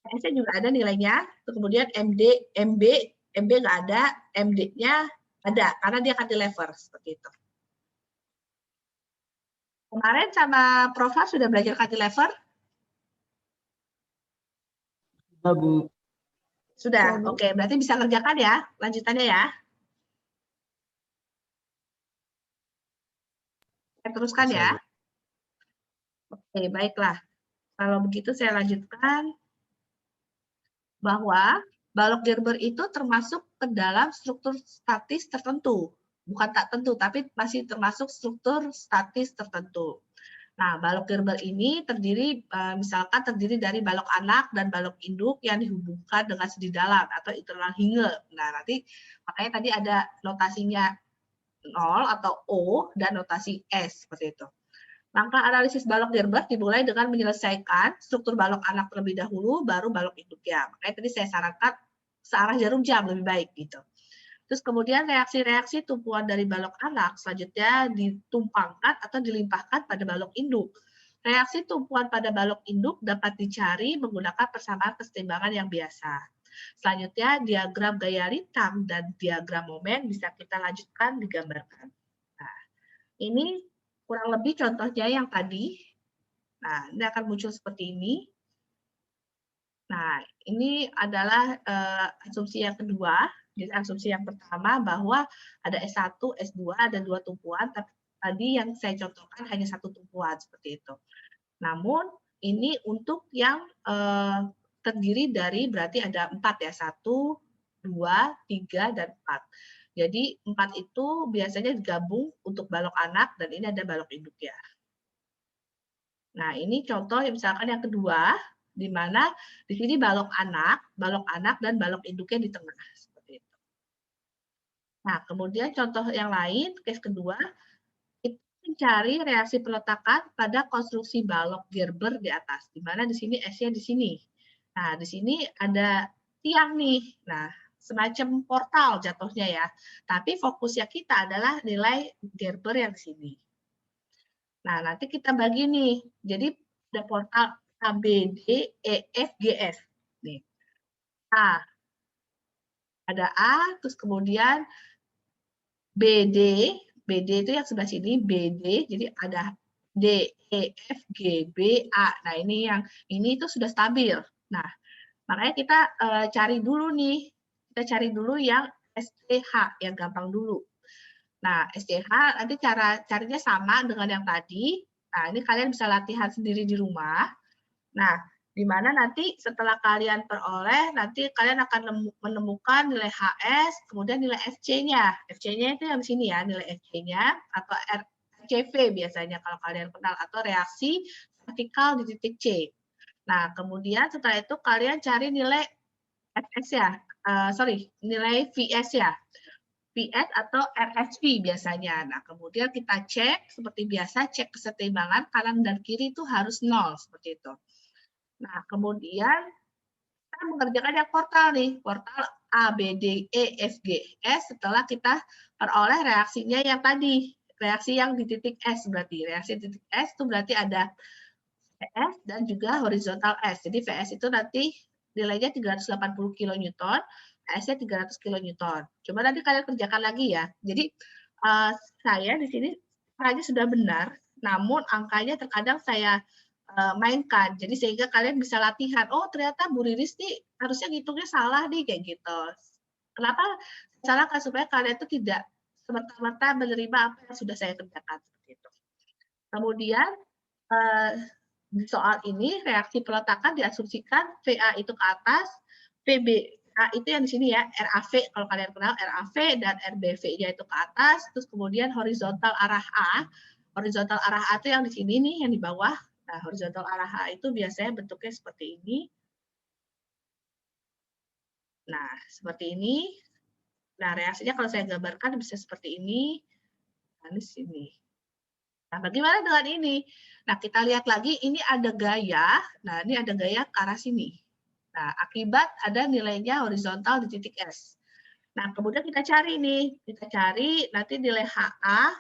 MS-nya juga ada nilainya. Kemudian MD, MB nggak ada, MD-nya ada, karena dia cantilever, seperti itu. Kemarin sama Prof. sudah belajar cantilever? Sudah, Bu. Sudah, Ya, Bu. oke. Berarti bisa kerjakan ya, lanjutannya ya. Saya teruskan Bisa, ya. Bu. Oke, baiklah. Kalau begitu saya lanjutkan bahwa balok Gerber itu termasuk ke dalam struktur statis tertentu. Bukan tak tentu, tapi masih termasuk struktur statis tertentu. Nah, balok Gerber ini misalkan terdiri dari balok anak dan balok induk yang dihubungkan dengan sendi dalam atau internal hinge. Nah, nanti makanya tadi ada notasinya 0 atau O dan notasi S seperti itu. Langkah analisis balok Gerber dimulai dengan menyelesaikan struktur balok anak terlebih dahulu, baru balok induk ya. Makanya tadi saya sarankan searah jarum jam lebih baik gitu. Terus kemudian reaksi-reaksi tumpuan dari balok anak selanjutnya ditumpangkan atau dilimpahkan pada balok induk. Reaksi tumpuan pada balok induk dapat dicari menggunakan persamaan kesetimbangan yang biasa. Selanjutnya diagram gaya lintang dan diagram momen bisa kita lanjutkan digambarkan. Nah, ini kurang lebih contohnya yang tadi. Nah, ini akan muncul seperti ini. Nah, ini adalah asumsi yang kedua. Jadi asumsi yang pertama bahwa ada S1, S2, ada 2 tumpuan, tapi tadi yang saya contohkan hanya 1 tumpuan, seperti itu. Namun, ini untuk yang terdiri dari berarti ada 4 ya, 1, 2, 3, dan 4. Jadi 4 itu biasanya digabung untuk balok anak, dan ini ada balok induk ya. Nah, ini contoh misalkan yang kedua, di mana di sini balok anak, dan balok induknya di tengah. Seperti itu. Nah, kemudian contoh yang lain, case kedua, itu mencari reaksi peletakan pada konstruksi balok Gerber di atas, di mana di sini S-nya di sini. Nah, di sini ada tiang nih. Nah, semacam portal jatuhnya ya. Tapi fokusnya kita adalah nilai Gerber yang di sini. Nah, nanti kita bagi nih. Jadi ada portal A, B, D, E, F, G, F. Nih. A. Ada A, terus kemudian BD. BD itu yang sebelah sini, BD. Jadi ada D, E, F, G, B, A. Nah, ini itu sudah stabil. Nah, makanya kita cari dulu nih. Kita cari dulu yang STH, yang gampang dulu. Nah, STH nanti cara carinya sama dengan yang tadi. Nah, ini kalian bisa latihan sendiri di rumah. Nah, di mana nanti setelah kalian peroleh, nanti kalian akan menemukan nilai HS, kemudian nilai FC-nya. FC-nya itu yang di sini ya, nilai FC-nya, atau RCV biasanya kalau kalian kenal, atau reaksi vertikal di titik C. Nah, kemudian setelah itu kalian cari nilai FS ya, nilai VS ya. VS atau RSV biasanya. Nah, kemudian kita cek seperti biasa, cek kesetimbangan kanan dan kiri itu harus 0 seperti itu. Nah, kemudian kita mengerjakan yang portal nih, portal A, B, D, E, F, G, S setelah kita peroleh reaksinya yang tadi, reaksi yang di titik S berarti. Reaksi di titik S itu berarti ada VS dan juga horizontal S. Jadi VS itu nanti nilainya 380 kN, S-nya 300 kN. Coba nanti kalian kerjakan lagi ya. Jadi saya di sini angkanya sudah benar, namun angkanya terkadang saya mainkan. Jadi sehingga kalian bisa latihan, oh ternyata Bu Riris nih harusnya ngitungnya salah nih, kayak gitu. Kenapa salahkan? Supaya kalian itu tidak semerta-merta menerima apa yang sudah saya kerjakan. Seperti itu. Kemudian di soal ini reaksi peletakan diasumsikan VA itu ke atas, PBA itu yang di sini ya, RAV kalau kalian kenal RAV dan RBV-nya itu ke atas, terus kemudian horizontal arah A, horizontal arah A itu yang di sini nih, yang di bawah. Nah, horizontal arah A itu biasanya bentuknya seperti ini. Nah, seperti ini. Nah, reaksinya kalau saya gambarkan bisa seperti ini. Nah, di sini. Nah, bagaimana dengan ini? Nah, kita lihat lagi, ini ada gaya. Nah, ini ada gaya ke arah sini. Nah, akibat ada nilainya horizontal di titik S. Nah, kemudian kita cari nih. Kita cari nanti nilai HA,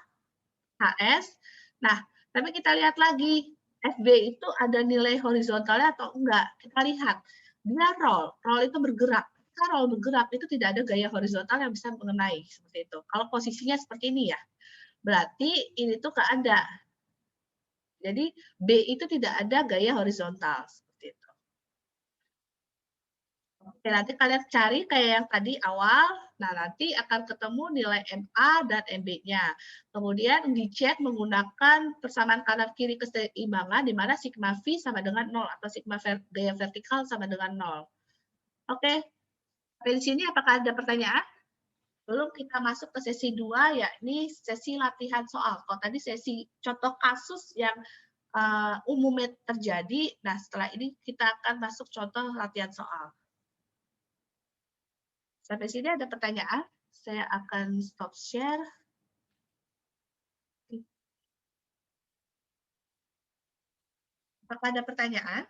HS. Nah, tapi kita lihat lagi. FB itu ada nilai horizontalnya atau enggak? Kita lihat. Dia roll. Roll itu bergerak. Kalau roll bergerak, itu tidak ada gaya horizontal yang bisa mengenai. Seperti itu. Kalau posisinya seperti ini ya. Berarti ini tuh nggak ada. Jadi B itu tidak ada gaya horizontal. Seperti itu. Oke, nanti kalian cari kayak yang tadi awal. Nah, nanti akan ketemu nilai MA dan MB-nya. Kemudian dicek menggunakan persamaan kanan kiri keseimbangan, di mana sigma V sama dengan 0 atau sigma gaya vertikal sama dengan 0. Oke, sampai di sini apakah ada pertanyaan? Belum kita masuk ke sesi 2, yakni sesi latihan soal. Kalau tadi sesi contoh kasus yang umumnya terjadi, nah setelah ini kita akan masuk contoh latihan soal. Sampai sini ada pertanyaan? Saya akan stop share. Apakah ada pertanyaan?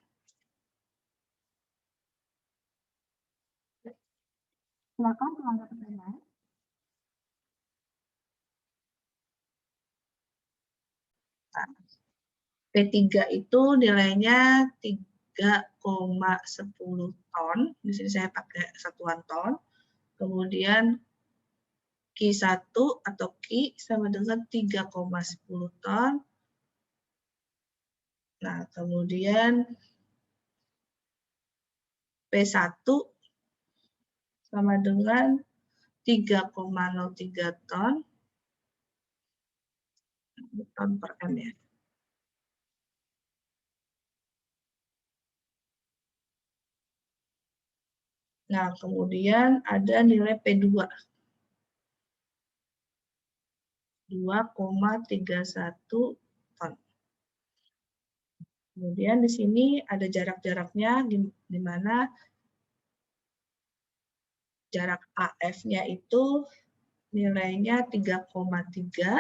Silakan kalau ada pertanyaan. P3 itu nilainya 3,10 ton. Di sini saya pakai satuan ton. Kemudian Q1 atau Q sama dengan 3,10 ton. Nah, kemudian P1 sama dengan 3,03 ton. Ton per M ya. Nah, kemudian ada nilai P2. 2,31 ton. Kemudian di sini ada jarak-jaraknya, di mana jarak AF-nya itu nilainya 3,3.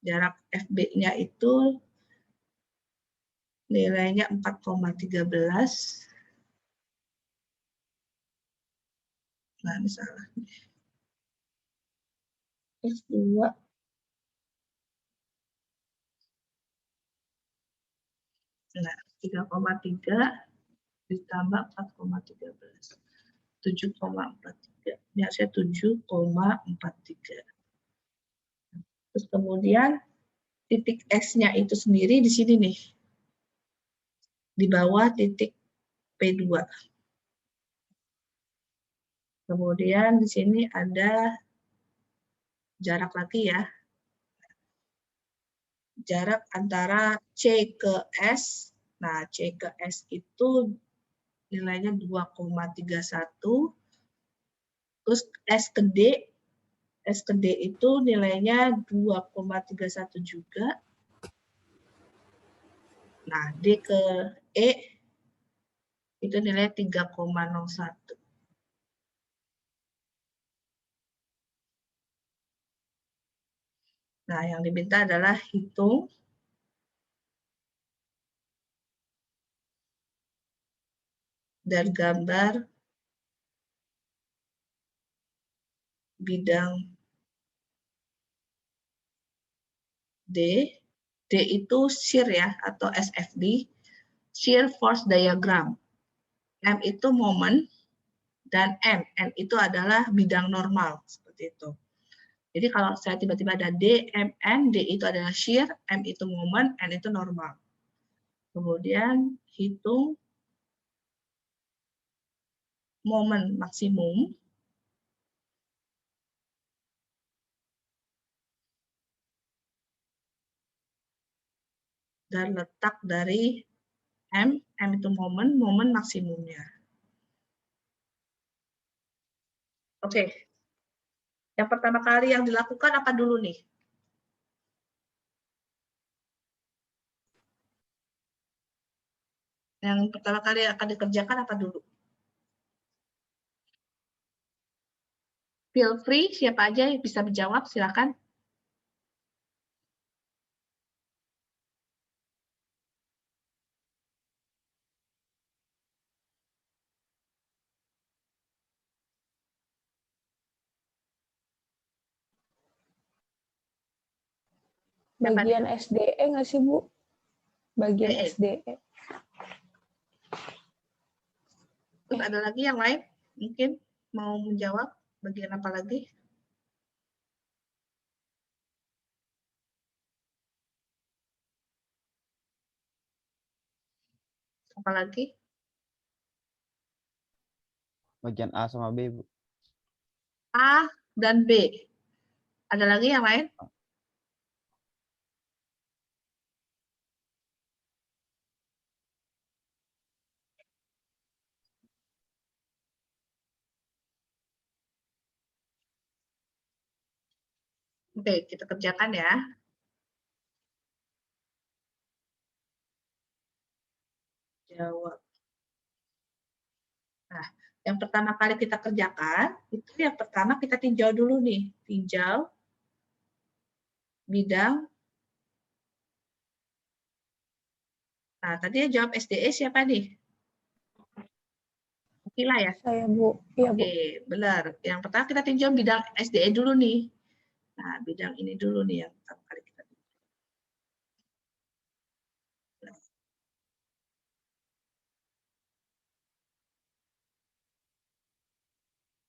Jarak FB-nya itu nilainya 4,13. Nah, misalnya. S2. Nah, 3,3 ditambah 4,13. 7,43. Ini harusnya 7,43. Terus kemudian titik S-nya itu sendiri di sini nih. Di bawah titik P2. Kemudian di sini ada jarak lagi ya. Jarak antara C ke S. Nah, C ke S itu nilainya 2,31. Terus S ke D. S ke D itu nilainya 2,31 juga. Nah, D ke E itu nilai 3,01. Nah, yang diminta adalah hitung dan gambar bidang D D itu shear ya, atau SFD, shear force diagram. M itu moment, dan N itu adalah bidang normal, seperti itu. Jadi kalau saya tiba-tiba ada D, M, N, D itu adalah shear, M itu moment, N itu normal. Kemudian hitung moment maksimum. Dan letak dari M itu moment maksimumnya. Oke. Yang pertama kali yang dilakukan apa dulu nih? Yang pertama kali akan dikerjakan apa dulu? Feel free, siapa aja yang bisa menjawab, silakan. Bagian SDE nggak sih, Bu? Bagian SDE. SDE. Terus ada lagi yang lain? Mungkin mau menjawab bagian apa lagi? Apa lagi? Bagian A sama B, Bu. A dan B. Ada lagi yang lain? Oke, kita kerjakan ya. Jawab. Nah, yang pertama kali kita kerjakan, itu yang pertama kita tinjau dulu nih. Tinjau bidang. Nah, tadi yang jawab SDE siapa nih? Kila ya? Saya, Bu. Iya, Bu. Oke, benar. Yang pertama kita tinjau bidang SDE dulu nih. Nah, bidang ini dulu nih yang pertama kali kita tinjau.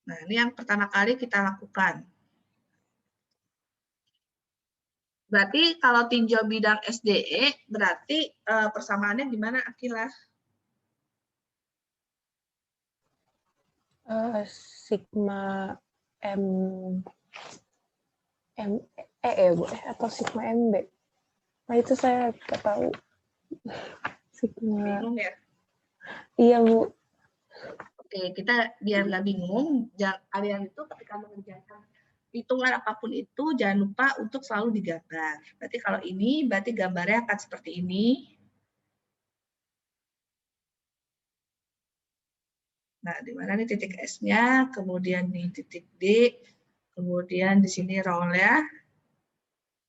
Nah, ini yang pertama kali kita lakukan. Berarti kalau tinjau bidang SDE, berarti persamaannya gimana, Akila? Sigma M ya, Bu, atau Sigma MB. Nah, itu saya nggak tahu. Sigma. Bingung ya? Iya, Bu. Oke, kita biar nggak bingung, kalian itu ketika mengerjakan hitungan apapun itu, jangan lupa untuk selalu digambar. Berarti kalau ini, berarti gambarnya akan seperti ini. Nah, di mana nih titik S-nya, kemudian nih titik D, kemudian di sini roll-nya,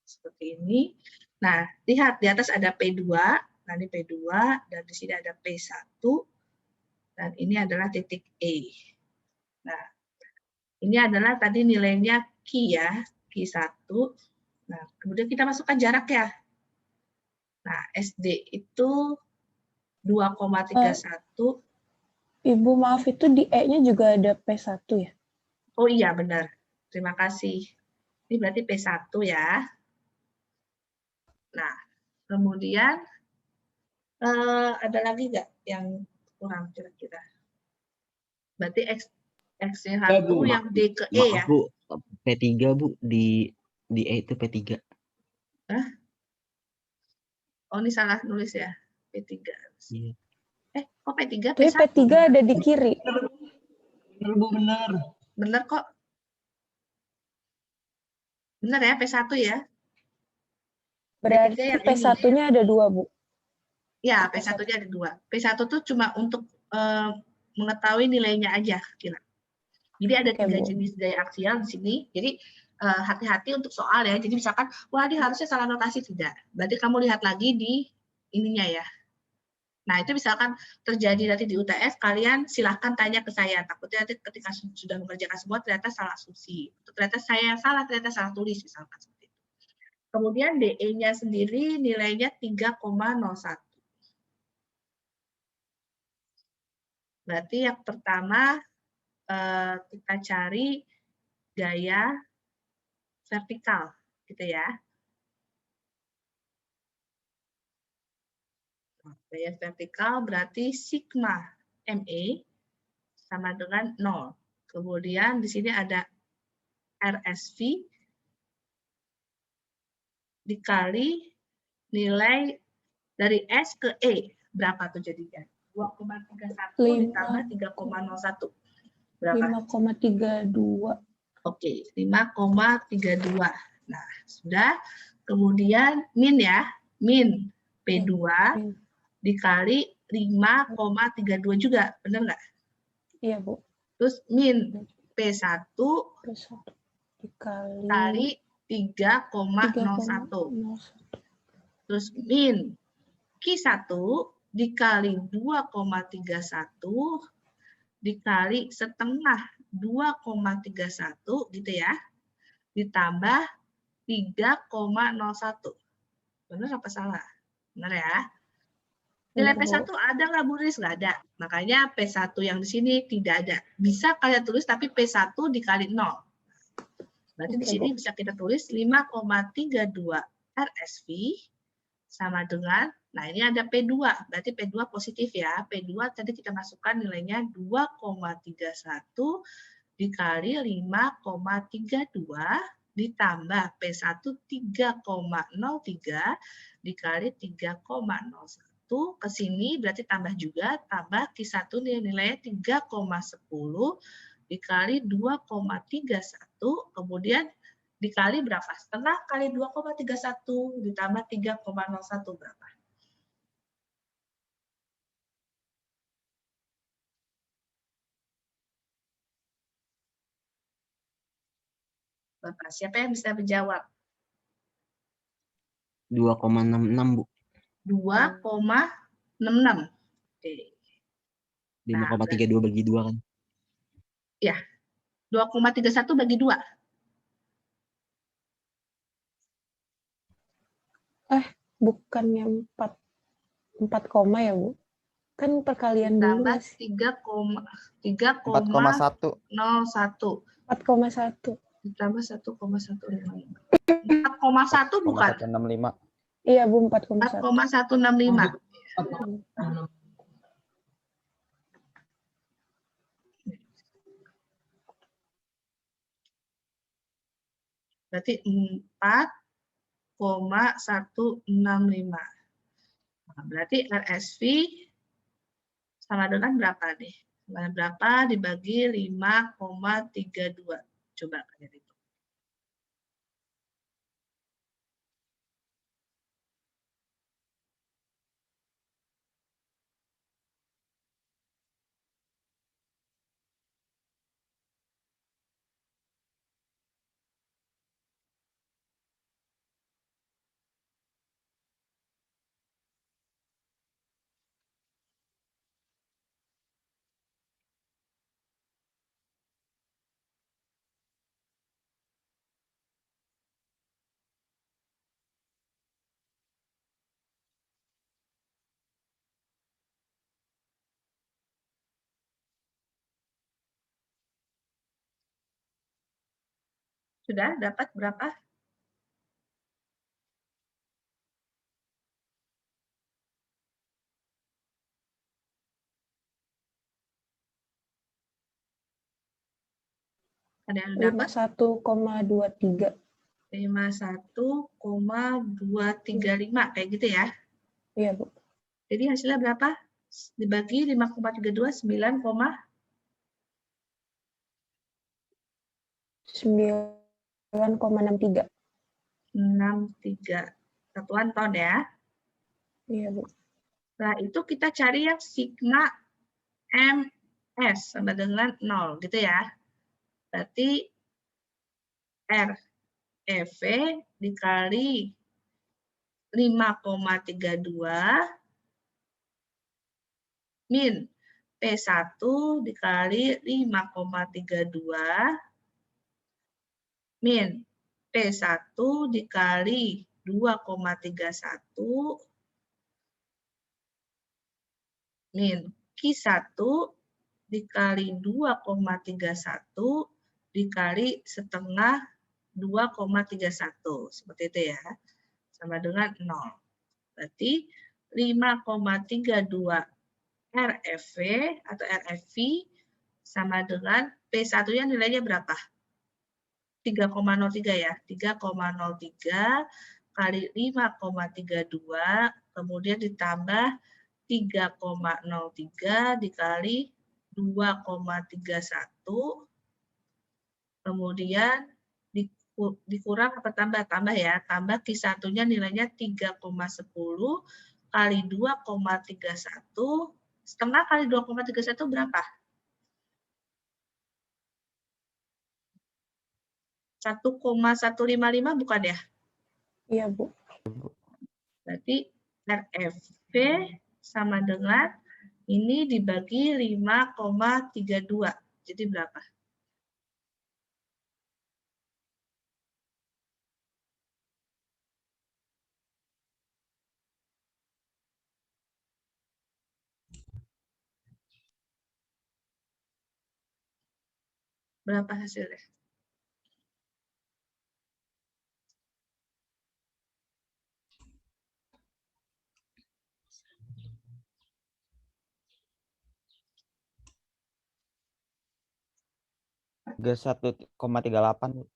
seperti ini. Nah, lihat di atas ada P2, nah ini P2, dan di sini ada P1, dan ini adalah titik E. Nah, ini adalah tadi nilainya Q ya, Q1. Nah, kemudian kita masukkan jarak ya. Nah, SD itu 2,31. Ibu, maaf, itu di E-nya juga ada P1 ya? Oh iya, benar. Terima kasih. Ini berarti P1 ya. Nah, kemudian ada lagi nggak yang kurang kira-kira? Berarti X1 yang D ke E ya? Maaf, Bu. P3, Bu. Di E itu P3. Hah? Oh, ini salah nulis ya. P3. Iya. Kok P3? Tapi P1? P3 ada di kiri. Benar, Bu, benar. Bener kok. Bener ya, P1 ya? Berarti P3 yang ini. P1-nya ada 2, Bu. Ya, P1-nya ada 2. P1 tuh cuma untuk mengetahui nilainya aja, kira. Jadi ada 3 jenis gaya aksial di sini. Jadi hati-hati untuk soal ya. Jadi misalkan, wah dia harusnya salah notasi, tidak. Berarti kamu lihat lagi di ininya ya. Nah, itu misalkan terjadi nanti di UTS, kalian silahkan tanya ke saya. Takutnya nanti ketika sudah mengerjakan semua, ternyata salah asumsi. Ternyata saya yang salah, ternyata salah tulis, misalkan seperti itu. Kemudian DE-nya sendiri nilainya 3,01. Berarti yang pertama kita cari gaya vertikal, gitu ya. Gaya vertikal berarti sigma ME sama dengan 0. Kemudian di sini ada RSV dikali nilai dari S ke E. Berapa tuh jadinya? 2,31 ditambah 3,01. Berapa? 5,32. Oke, 5,32. Nah, sudah. Kemudian min ya. Min P2 Min. dikali 5,32 juga. Benar nggak? Iya, Bu. Terus min P1 Plus 1 dikali kali 3,01. 3,01. Terus min Q1 dikali 2,31 dikali setengah 2,31 gitu ya. Ditambah 3,01. Benar apa salah? Benar ya? Nilai Benar, P1 ada nggak, Bu Riz? Nggak ada. Makanya P1 yang di sini tidak ada. Bisa kalian tulis tapi P1 dikali 0. Berarti di Oke, sini Bu. bisa kita tulis 5,32 RSV sama dengan, nah ini ada P2. Berarti P2 positif ya. P2 tadi kita masukkan nilainya 2,31 dikali 5,32 ditambah P1 3,03 dikali 3,01 ke sini berarti tambah juga, tambah Q1 nilainya 3,10 dikali 2,31 kemudian dikali berapa? Setengah kali 2,31 ditambah 3,01 berapa? Bapak, siapa yang bisa menjawab? 2,66, Bu. 2,66. Oke. 5,32 bagi 2 kan. Ya, 2,31 bagi 2. Bukannya 4 koma ya, Bu? Kan perkalian dulu Tambah nggak sih? 4,1. 3,01 4,1. ditambah 1,155. 4,1 bukan? 4,165. Iya, Bu, 4,1. 4,165. Berarti 4,165. Nah, berarti RSV sama dengan berapa nih? Sama berapa dibagi 5,32? Coba kalian hitung. Sudah dapat berapa? Ada yang dapat? 51,23. 51,235 kayak gitu ya. Iya, Bu. Jadi hasilnya berapa? Dibagi 5,32 9,63. 9,63 satuan ton ya. Iya, Bu. Nah, itu kita cari yang sigma MS sama dengan 0 gitu ya. Berarti REV dikali 5,32 min P1 dikali 5,32 min P1 dikali 2,31 min Q1 dikali 2,31 dikali setengah 2,31. Seperti itu ya. Sama dengan 0. Berarti 5,32 RFV atau RFV sama dengan P1-nya nilainya berapa? 3,03 ya. 3,03 kali 5,32 kemudian ditambah 3,03 dikali 2,31 kemudian dikurang apa tambah? Tambah ya. Tambah Q1-nya nilainya 3,10 kali 2,31 setengah kali 2,31 berapa? 1,155 bukan ya? Iya, Bu. Berarti RFV sama dengan ini dibagi 5,32. Jadi berapa? Berapa hasilnya? Tiga 1,38, Bu.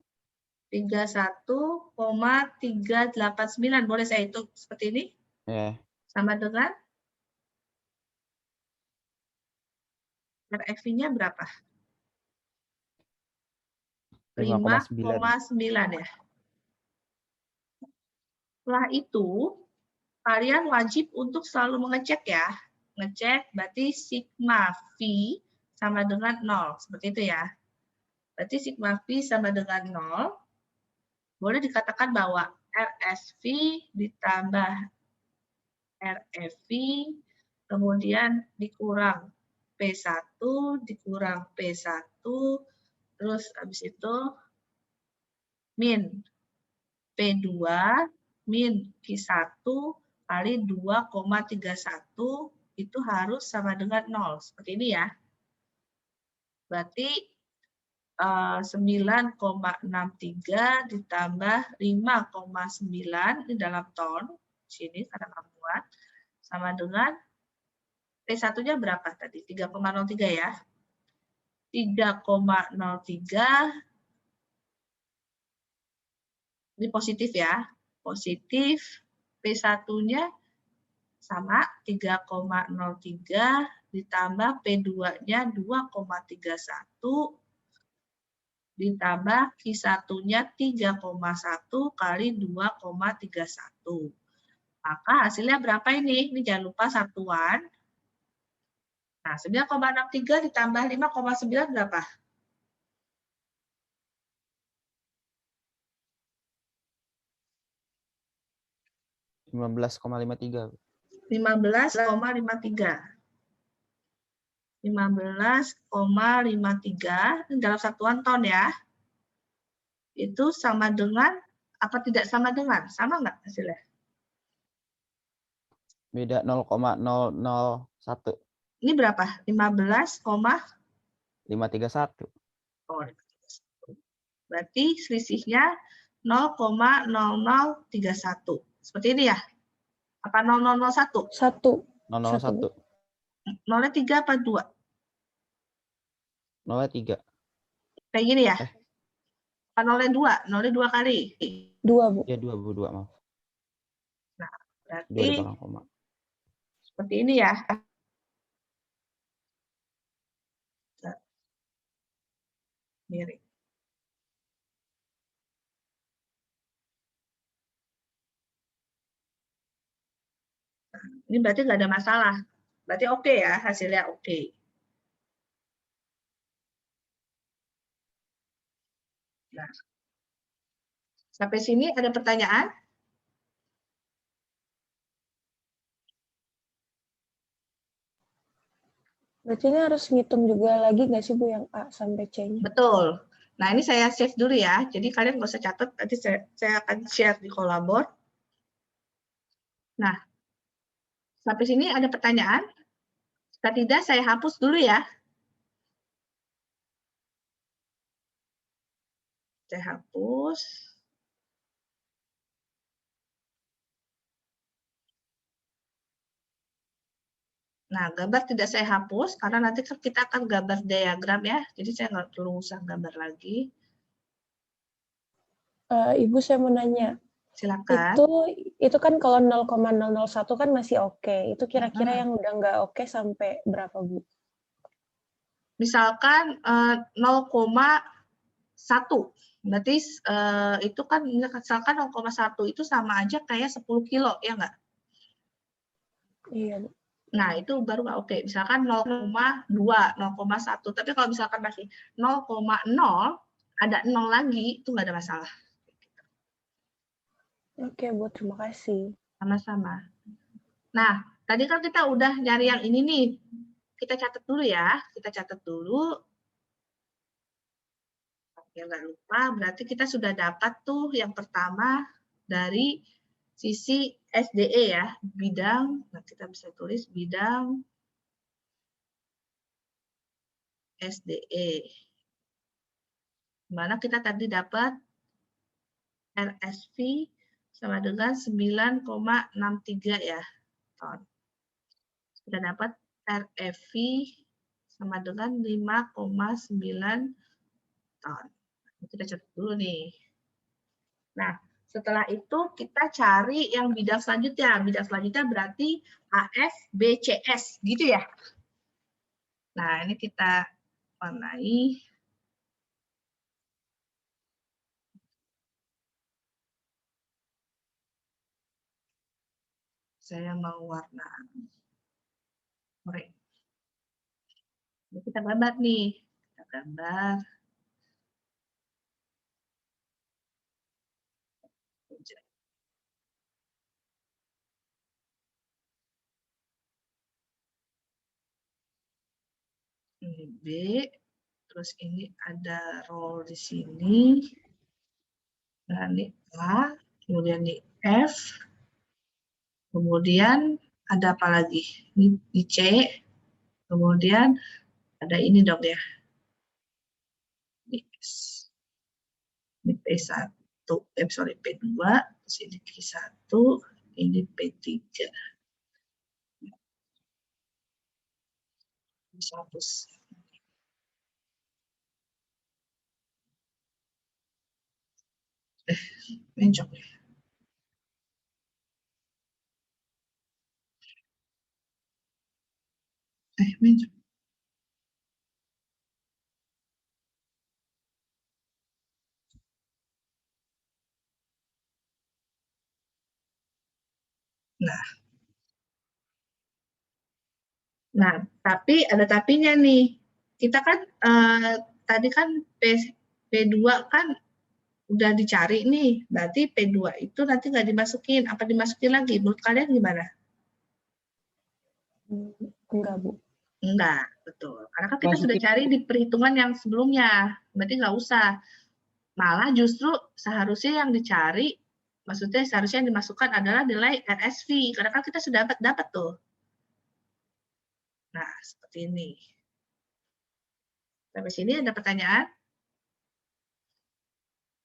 31,389. Boleh saya hitung seperti ini? Ya, Sama dengan RFV-nya berapa? 5,9. 5,9 ya. Setelah itu, kalian wajib untuk selalu mengecek ya. Ngecek berarti sigma V sama dengan 0. Seperti itu ya. Berarti sigma V sama dengan 0. Boleh dikatakan bahwa RSV ditambah RFV, kemudian dikurang P1, dikurang P1, terus habis itu min P2, min Q1 kali 2,31 itu harus sama dengan 0. Seperti ini ya. Berarti 9,63 ditambah 5,9 di dalam ton. Sini karena muat. Sama dengan P1-nya berapa tadi? 3,03 ya. 3,03 ini positif ya. Positif P1-nya sama 3,03 ditambah P2-nya 2,31 ditambah Q1-nya 3,1 kali 2,31. Maka hasilnya berapa ini? Ini jangan lupa satuan. Nah, 9,63 ditambah 5,9 berapa? 15,53. 15,53. 15,53 dalam satuan ton ya. Itu sama dengan apa tidak sama dengan? Sama nggak hasilnya? Beda 0,001. Ini berapa? 531. Oh, berarti selisihnya 0,0031. Seperti ini ya? Apa 0001? 1. 001. 0-nya 3 apa 2? 0,3. Kayak gini ya? Apa 0-nya 2? 0-nya 2 kali. 2, Bu. Ya 2, Bu, 2, maaf. Nah, 2 di berarti belakang koma. seperti ini ya. Miring. Ini berarti nggak ada masalah. Berarti oke ya, hasilnya oke. Nah, sampai sini ada pertanyaan? Berarti ini harus ngitung juga lagi nggak sih, Bu, yang A sampai C-nya? Betul. Nah, ini saya save dulu ya. Jadi kalian nggak usah catat, nanti saya akan share di Kolabor. Nah, sampai sini ada pertanyaan? Jika tidak, saya hapus dulu ya. Saya hapus. Nah, gambar tidak saya hapus, karena nanti kita akan gambar diagram ya. Jadi saya nggak perlu usah gambar lagi. Ibu, saya mau nanya. Silakan. Itu kan kalau 0,001 kan masih oke. Itu kira-kira yang udah nggak oke sampai berapa, Bu? Misalkan 0,1. Berarti itu kan misalkan 0,1 itu sama aja kayak 10 kilo, ya nggak? Iya, Bu. Nah, itu baru nggak oke. Misalkan 0,2, 0,1. Tapi kalau misalkan masih 0,0, ada 0 lagi, itu nggak ada masalah. Oke, Bu. Terima kasih. Sama-sama. Nah, tadi kan kita udah nyari yang ini nih. Kita catat dulu ya. Kita catat dulu. Ya, nggak lupa, berarti kita sudah dapat tuh yang pertama dari sisi SDE ya, bidang, nah kita bisa tulis bidang SDE. Mana kita tadi dapat RSV sama dengan 9,63 ya, ton. Kita dapat RFV sama dengan 5,9 ton. Kita catat dulu nih. Nah, setelah itu kita cari yang bidang selanjutnya. Bidang selanjutnya berarti AFBCS, gitu ya. Nah, ini kita warnai. Saya mau warna oranye. Ini kita gambar nih. Kita gambar. Ini B, terus ini ada roll di sini. Nah, ini A, kemudian ini F, kemudian ada apa lagi? Ini C, kemudian ada ini dong ya. Ini S. Ini P1, P2, terus ini Q1, ini P3. Bisa hapus. Mencok ya. Mencok. Nah, tapi ada tapinya nih. Kita kan tadi kan P2 kan udah dicari nih. Berarti P2 itu nanti nggak dimasukin. Apa dimasukin lagi? Menurut kalian gimana? Enggak, Bu. Enggak, betul. Karena kan kita sudah cari di perhitungan yang sebelumnya. Berarti nggak usah. Malah justru seharusnya yang dicari, maksudnya seharusnya yang dimasukkan adalah nilai RSV. Karena kan kita sudah dapat tuh. Nah, seperti ini. Sampai sini ada pertanyaan?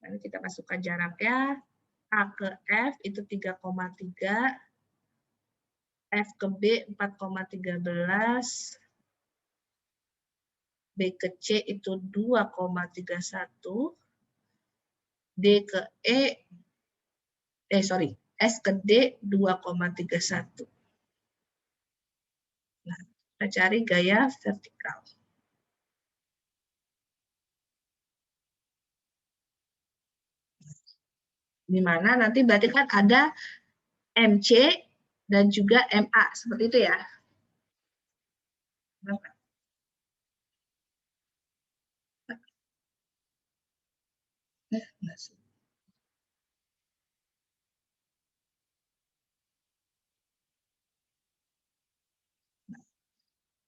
Lalu kita masukkan jaraknya. A ke F itu 3,3. F ke B 4,13. B ke C itu 2,31. D ke S ke D 2,31. Nah, kita cari gaya vertikal. Di mana nanti berarti kan ada MC dan juga MA, seperti itu ya.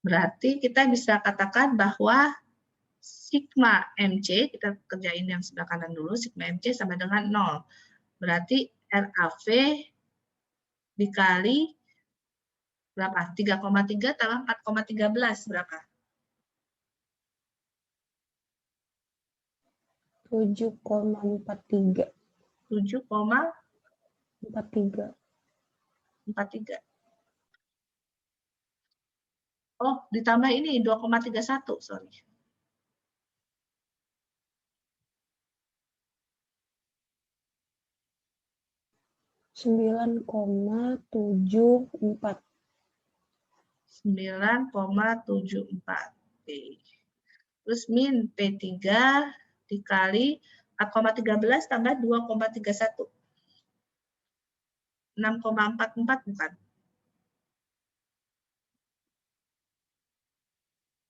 Berarti kita bisa katakan bahwa sigma MC, kita kerjain yang sebelah kanan dulu, sigma MC sama dengan 0. Berarti RAV dikali berapa? 3,3 tambah 4,13 berapa? 7,43. 7,43. 43. Oh, ditambah ini 2,31, sorry. Sembilan 9,74. 9,74 P. Terus min P3 dikali 4,13 tambah 2,31. 6,44 bukan?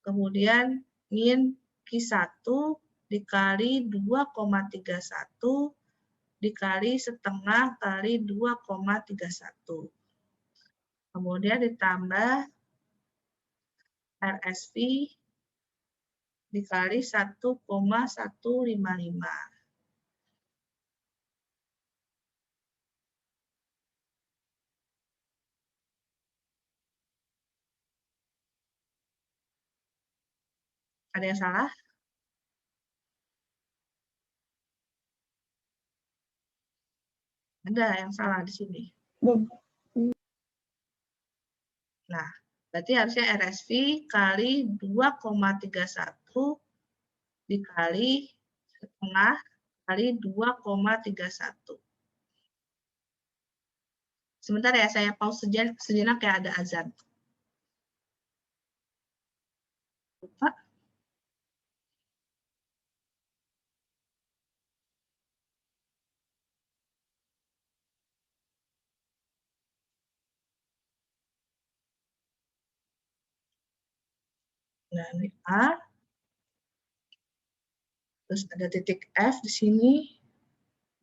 Kemudian min Q1 dikali 2,31 dikali setengah kali 2,31. Kemudian ditambah RSV dikali 1,155. Ada yang salah? Ada yang salah di sini. Nah, berarti harusnya RSV kali 2,31 dikali setengah kali 2,31. Sebentar ya, saya pause sejenak ya, ada azan. Lupa. Nah, ini A. Terus ada titik F di sini.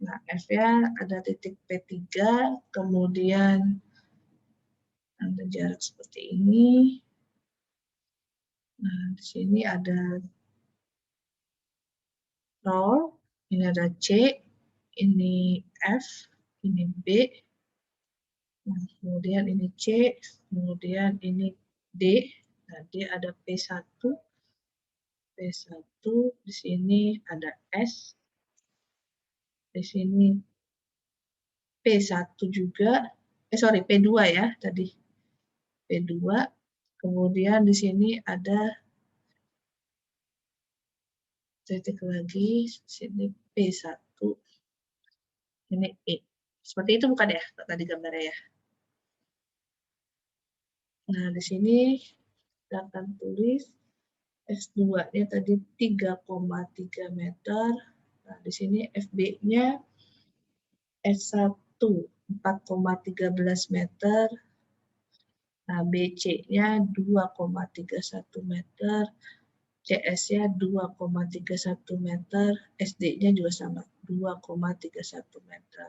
Nah, F-nya ada titik P3, kemudian ada jarak seperti ini. Nah, di sini ada roll, ini ada C, ini F, ini B. Nah, kemudian ini C, kemudian ini D. Nah, D ada P1, P1, di sini ada S, di sini P1 juga, sorry, P2 ya tadi, P2, kemudian di sini ada titik lagi, di sini P1, ini E. Seperti itu bukan ya, tadi gambarnya ya. Nah, di sini kita akan tulis S2-nya tadi 3,3 meter. Nah, di sini FB-nya S1 4,13 meter. Nah, BC-nya 2,31 meter. CS-nya 2,31 meter. SD-nya juga sama, 2,31 meter.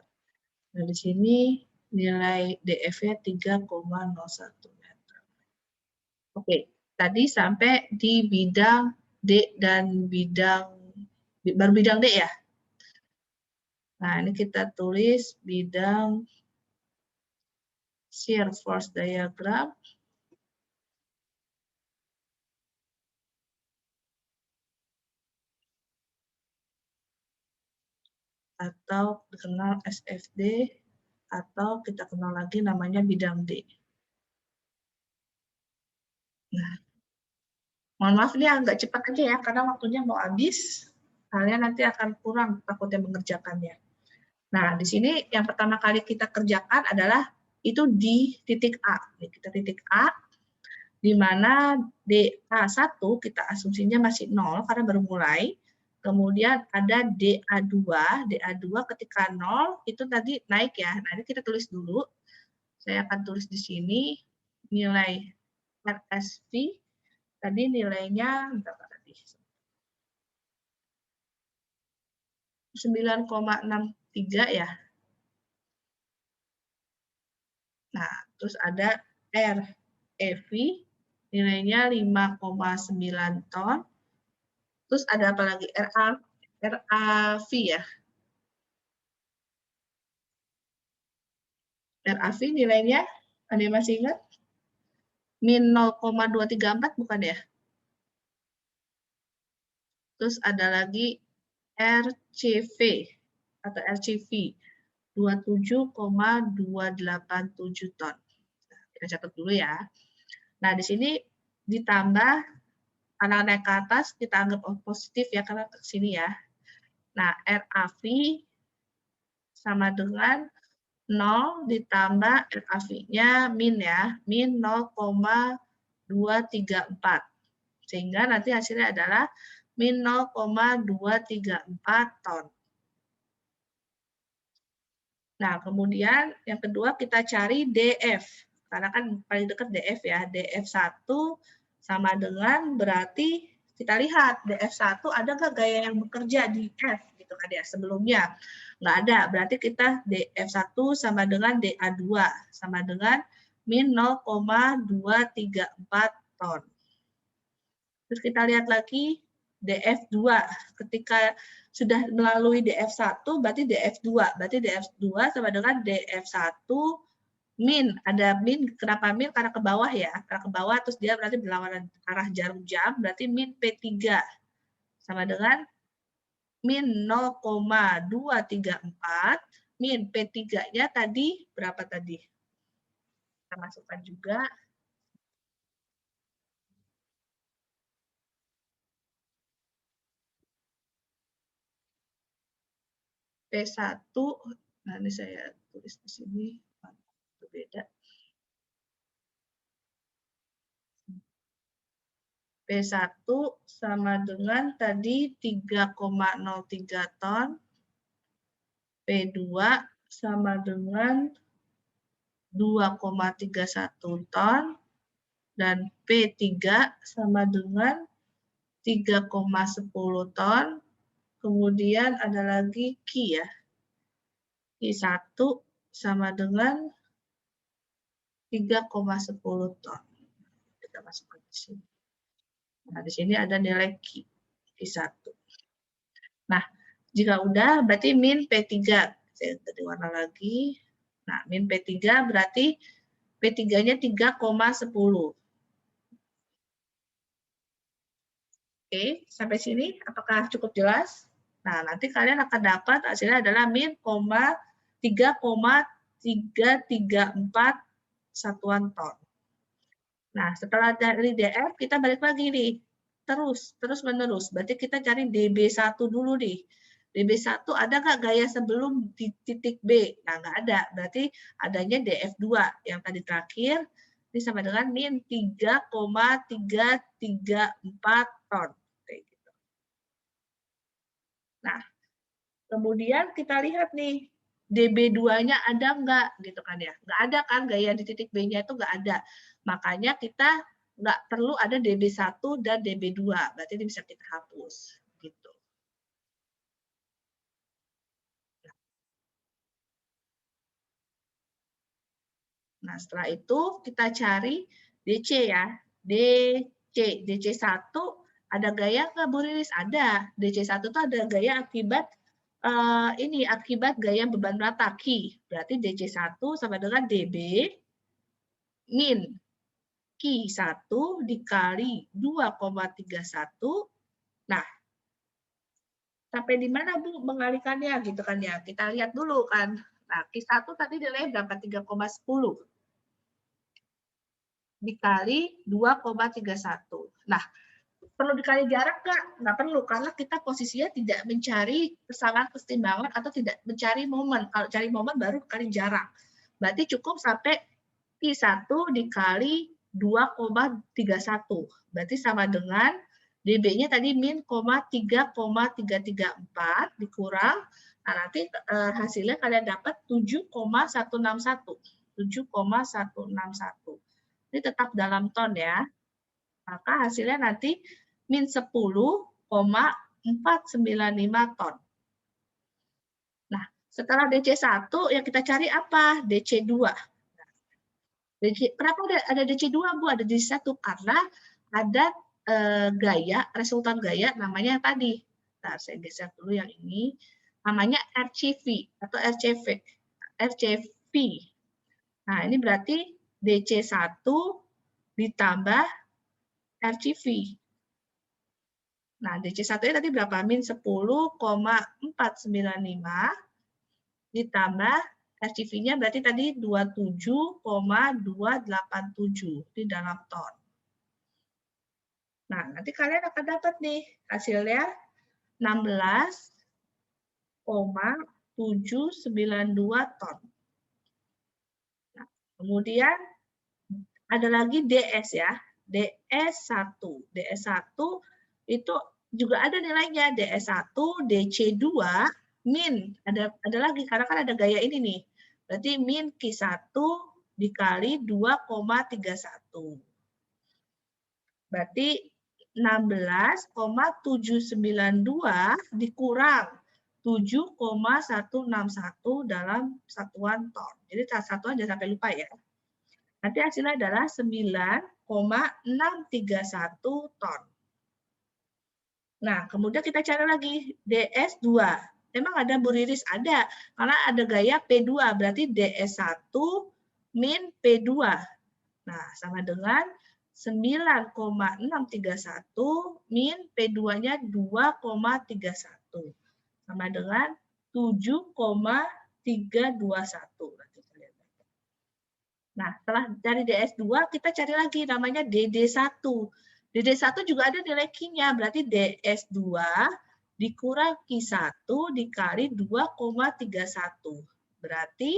Nah, di sini nilai DF-nya 3,01 meter. Oke, tadi sampai di bidang D dan baru bidang D ya. Nah, ini kita tulis bidang shear force diagram atau dikenal SFD atau kita kenal lagi namanya bidang D. Nah, mohon maaf ini agak cepat aja ya karena waktunya mau habis. Kalian nanti akan kurang takutnya mengerjakannya. Nah, di sini yang pertama kali kita kerjakan adalah itu di titik A. Kita titik A, di mana DA1 kita asumsinya masih 0 karena baru mulai. Kemudian ada DA2. DA2 ketika 0 itu tadi naik ya. Nah, ini kita tulis dulu. Saya akan tulis di sini nilai RSV. Tadi nilainya berapa tadi? 9,63 ya. Nah, terus ada REV nilainya 5,9 ton. Terus ada apa lagi? RAV ya. RAV nilainya, ada yang masih ingat? Min 0,234 bukan ya? Terus ada lagi RCV atau RCV 27,287 ton. Kita catat dulu ya. Nah, di sini ditambah anak-anak ke atas kita anggap positif ya karena ke sini ya. Nah, RAV sama dengan 0 ditambah RAV-nya min ya, min 0,234. Sehingga nanti hasilnya adalah min 0,234 ton. Nah, kemudian yang kedua kita cari DF. Karena kan paling dekat DF ya. DF1 sama dengan berarti kita lihat DF1 ada nggak gaya yang bekerja di F gitu kan ya sebelumnya. Nggak ada. Berarti kita DF1 sama dengan DA2 sama dengan min 0,234 ton. Terus kita lihat lagi DF2. Ketika sudah melalui DF1, berarti DF2. Berarti DF2 sama dengan DF1 min. Ada min, kenapa min? Karena ke bawah ya. Karena ke bawah, terus dia berarti berlawanan arah jarum jam, berarti min P3. Sama dengan min 0,234. Min P3-nya tadi, berapa tadi? Kita masukkan juga. P1, nah ini saya tulis di sini, berbeda. P1 sama dengan tadi 3,03 ton, P2 sama dengan 2,31 ton, dan P3 sama dengan 3,10 ton. Kemudian ada lagi Q ya. Q1 sama dengan 3,10 ton. Kita masukkan di sini. Nah, di sini ada nilai Q1. Nah, jika udah berarti min P3. Saya tadi warna lagi. Nah, min P3 berarti P3-nya 3,10. Oke, sampai sini apakah cukup jelas? Nah, nanti kalian akan dapat hasilnya adalah min 3,334 satuan ton. Nah, setelah dari DF, kita balik lagi nih. Terus menerus. Berarti kita cari DB1 dulu nih. DB1 ada nggak gaya sebelum di titik B? Nah, nggak ada. Berarti adanya DF2 yang tadi terakhir. Ini sama dengan min 3,334 ton. Gitu. Nah, kemudian kita lihat nih, DB2-nya ada nggak? Gitu kan ya. Nggak ada kan, gaya di titik B-nya itu nggak ada. Makanya kita nggak perlu ada DB1 dan DB2. Berarti ini bisa kita hapus. Gitu. Nah, setelah itu kita cari DC ya. DC1 ada gaya nggak Bu Riris? Ada. DC1 itu ada gaya akibat akibat gaya beban rata Q. Berarti DC1 sama dengan DB min Q1 dikali 2,31. Nah, sampai di mana Bu mengalikannya gitu kan ya? Kita lihat dulu kan. Nah, Q1 tadi nilainya berapa? 3,10 dikali 2,31. Nah, perlu dikali jarak nggak? Nggak perlu, karena kita posisinya tidak mencari kesalahan kesetimbangan atau tidak mencari momen. Kalau cari momen baru kali jarak. Berarti cukup sampai Q1 dikali 2,31. Berarti sama dengan DB-nya tadi min 3,334 dikurang. Nah, nanti hasilnya kalian dapat 7,161. 7,161. Ini tetap dalam ton ya. Maka hasilnya nanti min 10,495 ton. Nah, setelah DC1 yang kita cari apa? DC2. Kenapa ada DC2, Bu? Ada DC1 karena ada gaya, resultan gaya namanya yang tadi. Nah, saya geser dulu yang ini. Namanya RCV atau RCV. RCV. Nah, ini berarti DC1 ditambah RCV. Nah, DC1-nya tadi berapa? Min 10,495 ditambah RCV-nya berarti tadi 27,287 di dalam ton. Nah, nanti kalian akan dapat nih hasilnya 16,792 ton. Nah, kemudian ada lagi DS ya, DS1. DS1 itu juga ada nilainya, DS1, DC2, min, ada lagi, karena kan ada gaya ini nih. Berarti min Q1 dikali 2,31. Berarti 16,792 dikurang 7,161 dalam satuan ton. Jadi satuan jangan sampai lupa ya. Nanti hasilnya adalah 9,631 ton. Nah, kemudian kita cari lagi DS2. Memang ada Bu Riris? Ada, karena ada gaya P2, berarti DS1 min P2. Nah, sama dengan 9,631 min P2-nya 2,31. Sama dengan 7,321. Nah, setelah dari DS2, kita cari lagi namanya DD1. DD1 juga ada nilai Q-nya, berarti DS2 dikurang Q1 dikali 2,31. Berarti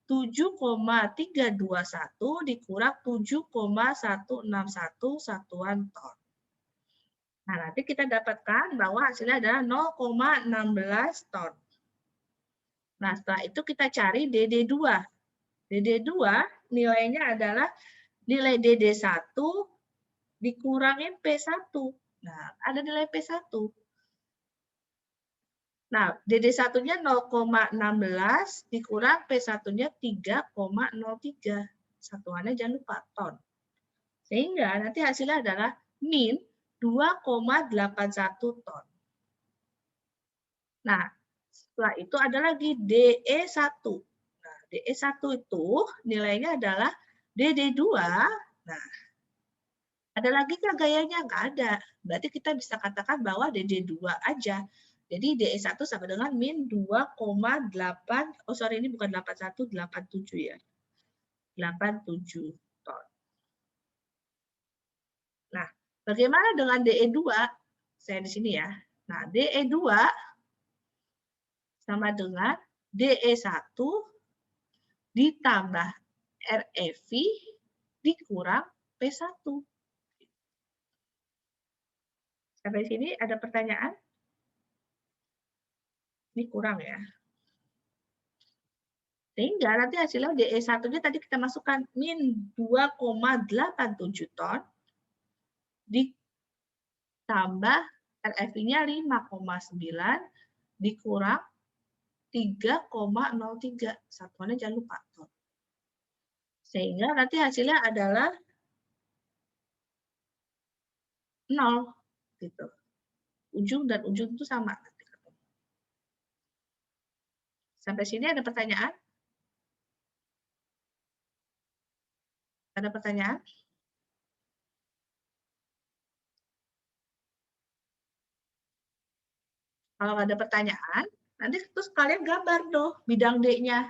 7,321 dikurang 7,161 satuan ton. Nah, nanti kita dapatkan bahwa hasilnya adalah 0,16 ton. Nah, setelah itu kita cari DD2. DD2 nilainya adalah nilai DD1 dikurangin P1. Nah, ada nilai P1. Nah, DD1-nya 0,16 dikurang P1-nya 3,03. Satuannya jangan lupa, ton. Sehingga nanti hasilnya adalah min 2,81 ton. Nah, setelah itu ada lagi DE1. Nah, DE1 itu nilainya adalah DD2. Nah, ada lagi nggak gayanya? Nggak ada. Berarti kita bisa katakan bahwa DD2 aja. Jadi DE1 sama dengan min 2,8, oh sorry ini bukan 81, 87 ya. 87 ton. Nah, bagaimana dengan DE2? Saya di sini ya. Nah, DE2 sama dengan DE1 ditambah REV dikurang P1. Sampai sini ada pertanyaan? Ini kurang ya. Sehingga nanti hasilnya DE1-nya tadi kita masukkan min 2,87 ton ditambah RFI-nya 5,9 dikurang 3,03. Satuannya jangan lupa ton. Sehingga nanti hasilnya adalah 0 gitu. Ujung dan ujung itu sama. Sampai sini ada pertanyaan? Ada pertanyaan? Kalau nggak ada pertanyaan, nanti terus kalian gambar tuh bidang D-nya.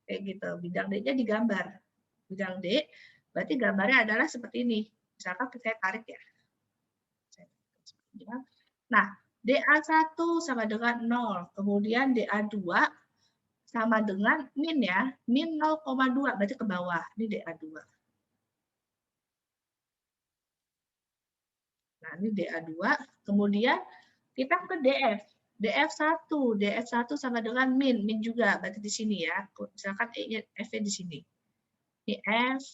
Kayak gitu, bidang D-nya digambar. Bidang D, berarti gambarnya adalah seperti ini. Misalkan saya tarik ya. Nah, DA1 sama dengan 0. Kemudian DA2 sama dengan min ya. Min 0,2, berarti ke bawah. Ini DA2. Nah, ini DA2. Kemudian kita ke DF. DF1. DF1 sama dengan min. Min juga, berarti di sini ya. Misalkan E-nya F-nya di sini. Ini F,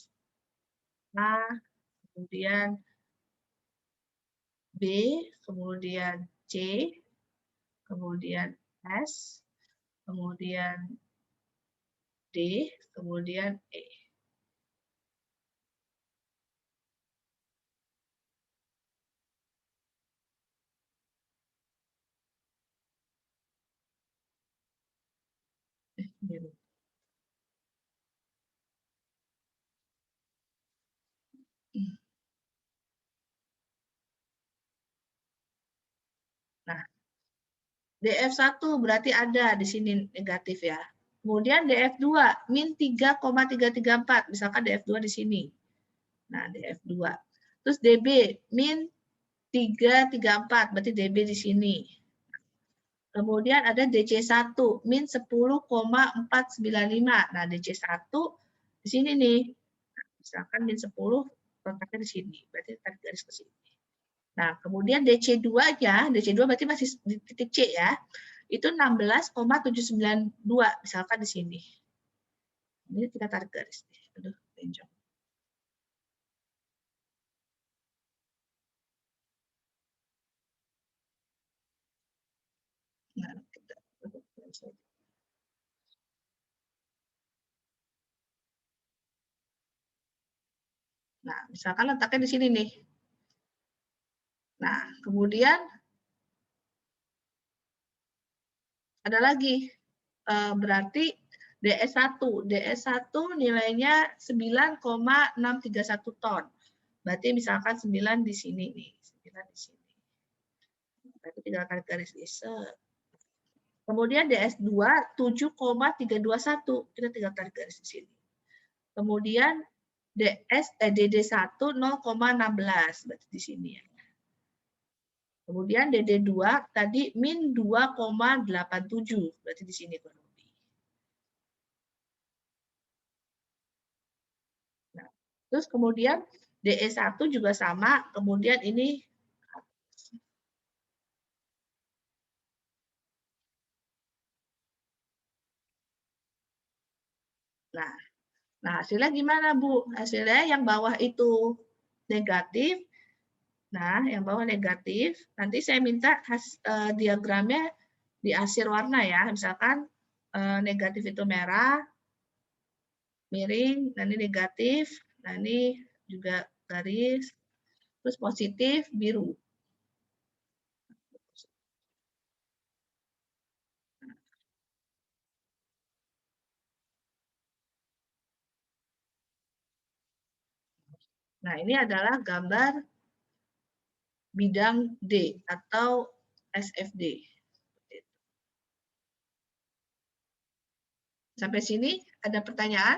A, kemudian B, kemudian C, kemudian S, kemudian D, kemudian E. Nah, biru. Nah, DF1 berarti ada di sini negatif ya. Kemudian DF2 min 3,334, misalkan DF2 di sini. Nah, DF2. Terus DB min 334, berarti DB di sini. Kemudian ada DC1 min 10,495. Nah, DC1 di sini nih. Misalkan min 10 letaknya di sini, berarti tarik garis ke sini. Nah, kemudian DC2-nya, DC2 berarti masih di titik C ya, itu 16,792, misalkan di sini. Ini kita tarik garis. Aduh, benjol. Nah, kita nah, misalkan letaknya di sini nih. Nah, kemudian ada lagi, berarti DS1. DS1 nilainya 9,631 ton. Berarti misalkan 9 di sini nih. 9 di sini. Berarti tinggal tarik garis insert. Kemudian DS2 7,321. Kita tinggal tarik garis di sini. Kemudian DD1 0,16. Berarti di sini ya. Kemudian DD2 tadi min 2,87. Berarti di sini kurang lebih. Nah, terus kemudian DE1 juga sama. Kemudian ini Nah, hasilnya gimana, Bu? Hasilnya yang bawah itu negatif. Nah, yang bawah negatif. Nanti saya minta diagramnya diarsir warna ya. Misalkan negatif itu merah, miring, nah ini negatif, nah ini juga garis, terus positif, biru. Nah, ini adalah gambar bidang D atau SFD. Sampai sini ada pertanyaan?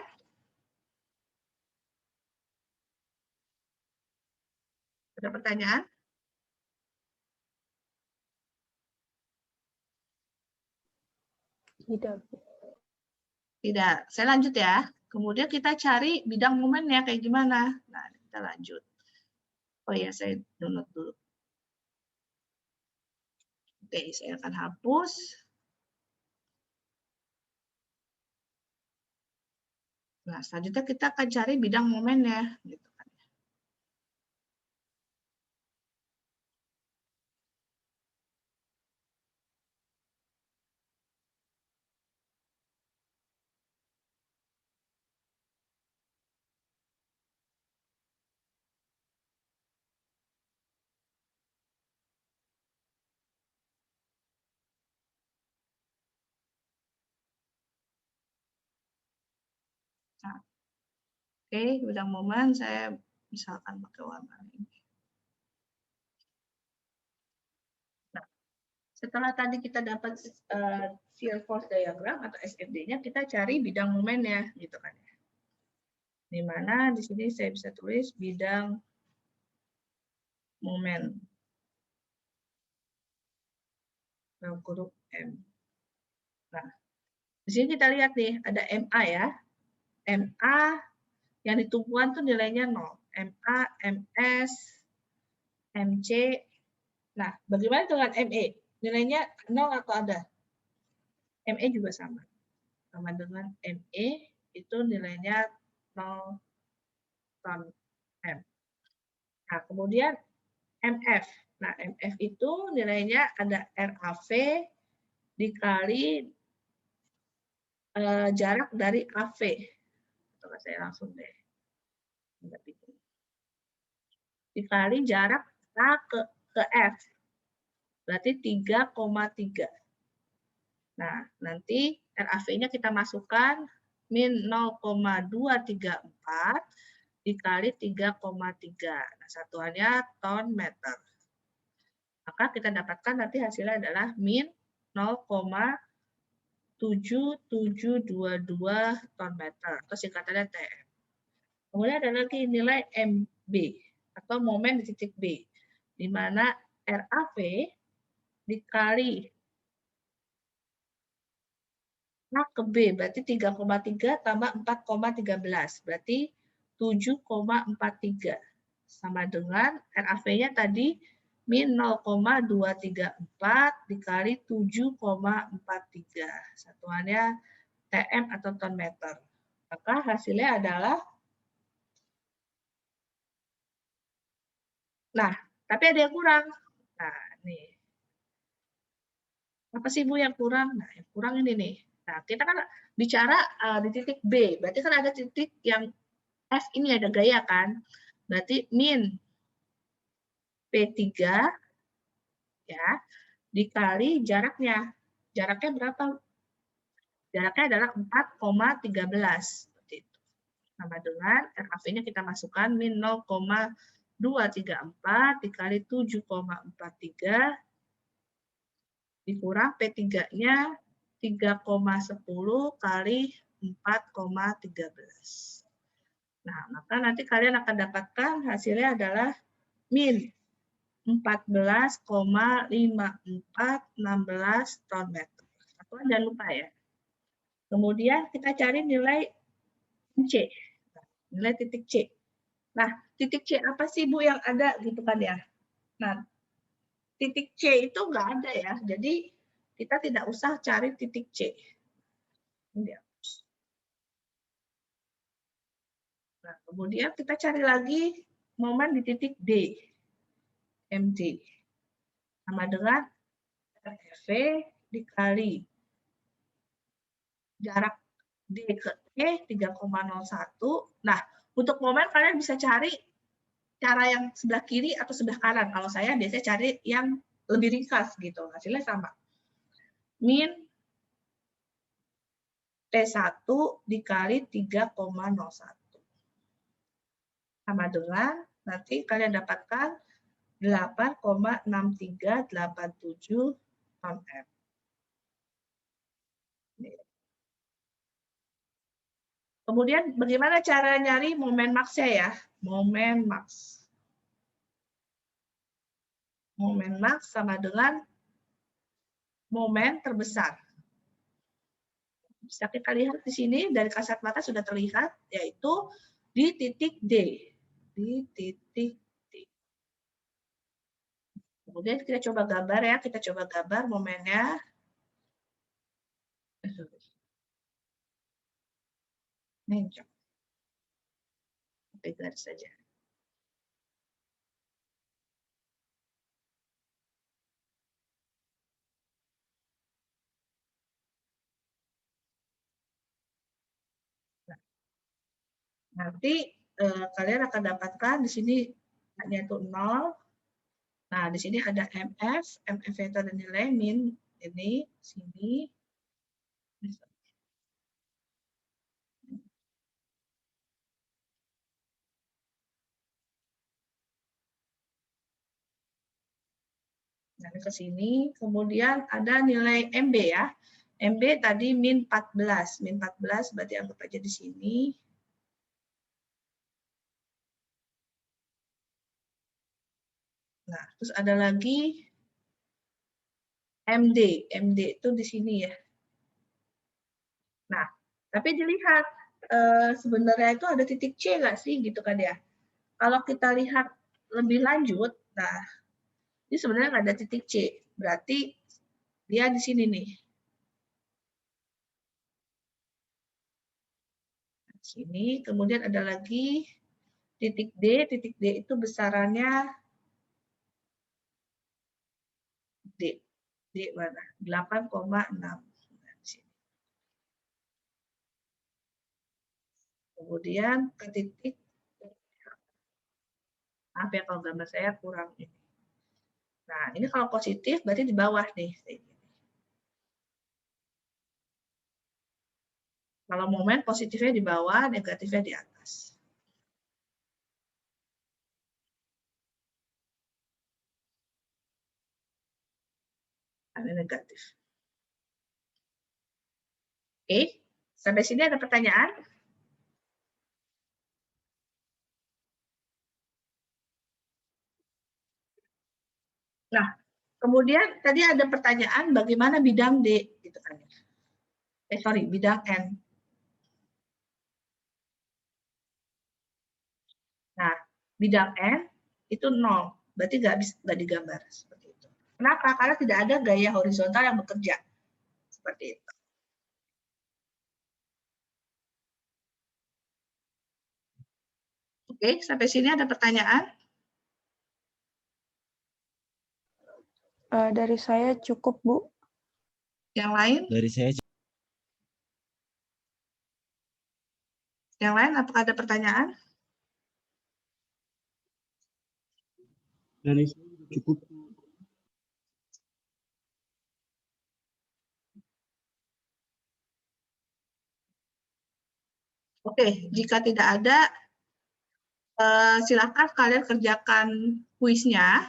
Ada pertanyaan? Tidak. Tidak. Saya lanjut ya. Kemudian kita cari bidang momennya kayak gimana. Nah, kita lanjut. Oh ya, saya download dulu. Oke, saya akan hapus. Nah, selanjutnya kita akan cari bidang momennya. Gitu kan. Nah, oke, bidang momen saya misalkan pakai warna ini. Nah, setelah tadi kita dapat shear force diagram atau SFD-nya, kita cari bidang momennya, gitu kan. Di mana di sini saya bisa tulis bidang momen dalam kurung M. Nah, di sini kita lihat nih, ada MA ya. MA yang di tumpuan tuh nilainya 0. MA, MS, MC. Nah, bagaimana dengan ME? Nilainya 0 atau ada? ME juga sama. Sama dengan ME, itu nilainya 0 ton M. Nah, kemudian MF. Nah, MF itu nilainya ada RAV dikali jarak dari AV. Coba saya langsung deh. Dikali jarak A ke F. Berarti 3,3. Nah, nanti RAV-nya kita masukkan min 0,234 dikali 3,3. Nah, satuannya ton meter. Maka kita dapatkan nanti hasilnya adalah min 0,7722 ton meter atau singkatannya TM. Kemudian ada lagi nilai MB atau momen di titik B, di mana RAV dikali A ke B, berarti 3,3 tambah 4,13, berarti 7,43. Sama dengan RAV-nya tadi min 0,234 dikali 7,43. Satuannya TM atau ton meter. Maka hasilnya adalah, nah, tapi ada yang kurang. Nah, nih. Apa sih Bu yang kurang? Nah, yang kurang ini nih. Nah, kita kan bicara di titik B, berarti kan ada titik yang F ini ada gaya kan? Berarti min P3 ya dikali jaraknya. Jaraknya berapa? Jaraknya adalah 4,13 seperti itu. Sama dengan RAV-nya kita masukkan min 0,234 dikali 7,43 dikurang P3-nya 3,10 kali 4,13. Nah, maka nanti kalian akan dapatkan hasilnya adalah min 14,5416 ton meter. Satuan jangan lupa ya. Kemudian kita cari nilai C. Nilai titik C. Nah, titik C apa sih Bu yang ada gitu kan ya? Nah, titik C itu nggak ada ya. Jadi kita tidak usah cari titik C. Nah, kemudian kita cari lagi momen di titik D, MD. Sama dengan RV dikali jarak D ke E 3,01. Nah, untuk momen kalian bisa cari cara yang sebelah kiri atau sebelah kanan. Kalau saya biasanya cari yang lebih ringkas gitu. Hasilnya sama. Min T1 dikali 3,01. Sama dengan nanti kalian dapatkan 8,6387 ton M. Kemudian bagaimana cara nyari momen max-nya ya? Momen max. Momen max sama dengan momen terbesar. Bisa kita lihat di sini dari kasat mata sudah terlihat, yaitu di titik D. Di titik D. Kemudian kita coba gambar ya, kita coba gambar momennya. Mencok. Oke, garis saja. Nanti kalian akan dapatkan di sini hanya itu 0. Nah, di sini ada MF, MF itu ada nilai min ini sini. Nah, ke sini, kemudian ada nilai MB ya. MB tadi min 14, min 14 berarti anggap aja di sini. Nah, terus ada lagi MD. MD itu di sini ya. Nah, tapi dilihat sebenarnya itu ada titik C nggak sih gitu kan ya. Kalau kita lihat lebih lanjut, nah ini sebenarnya nggak ada titik C. Berarti dia di sini nih. Di sini, kemudian ada lagi titik D. Titik D itu besarannya D. D mana? 8,6. Kemudian ke titik, maaf ya kalau gambar saya kurang ini. Nah, ini kalau positif berarti di bawah nih. Kalau momen positifnya di bawah, negatifnya di atas. Ada negatif. Oke, sampai sini ada pertanyaan? Nah, kemudian tadi ada pertanyaan bagaimana bidang D, gitu kan? Sorry, bidang N. Nah, bidang N itu 0, berarti nggak digambar seperti itu. Kenapa? Karena tidak ada gaya horizontal yang bekerja seperti itu. Oke, sampai sini ada pertanyaan? Dari saya cukup, Bu. Yang lain? Dari saya Yang lain, apakah ada pertanyaan? dari saya cukup. Oke, jika tidak ada, silakan kalian kerjakan kuisnya,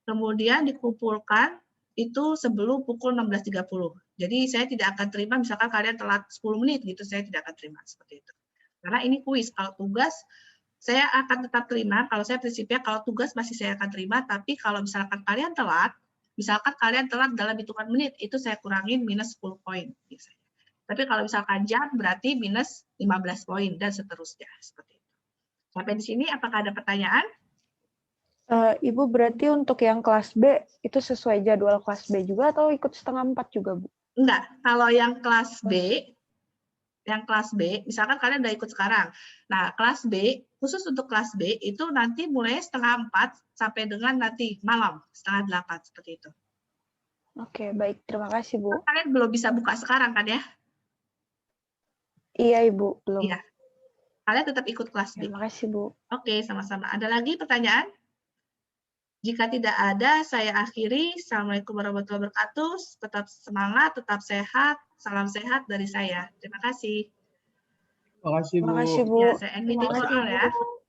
kemudian dikumpulkan itu sebelum pukul 16.30. Jadi saya tidak akan terima misalkan kalian telat 10 menit gitu, saya tidak akan terima seperti itu. Karena ini kuis, kalau tugas saya akan tetap terima, kalau saya prinsipnya kalau tugas masih saya akan terima, tapi kalau misalkan kalian telat dalam hitungan menit, itu saya kurangin minus 10 poin biasanya. Tapi kalau misalkan jam berarti minus 15 poin dan seterusnya seperti itu. Sampai di sini apakah ada pertanyaan? Ibu berarti untuk yang kelas B itu sesuai jadwal kelas B juga atau ikut 3:30 juga, Bu? Enggak, kalau yang kelas B, misalkan kalian udah ikut sekarang. Nah, kelas B, khusus untuk kelas B, itu nanti mulai 3:30 sampai dengan nanti malam, 7:30 seperti itu. Oke, baik. Terima kasih, Bu. Kalian belum bisa buka sekarang kan ya? Iya, Ibu. Belum. Iya. Kalian tetap ikut kelas B. Terima kasih, Bu. Oke, sama-sama. Ada lagi pertanyaan? Jika tidak ada, saya akhiri. Assalamualaikum warahmatullahi wabarakatuh. Tetap semangat, tetap sehat. Salam sehat dari saya. Terima kasih. Terima kasih, Bu. Terima kasih, Bu. Ya, saya end meeting Terima for kasih, all ya. Bu.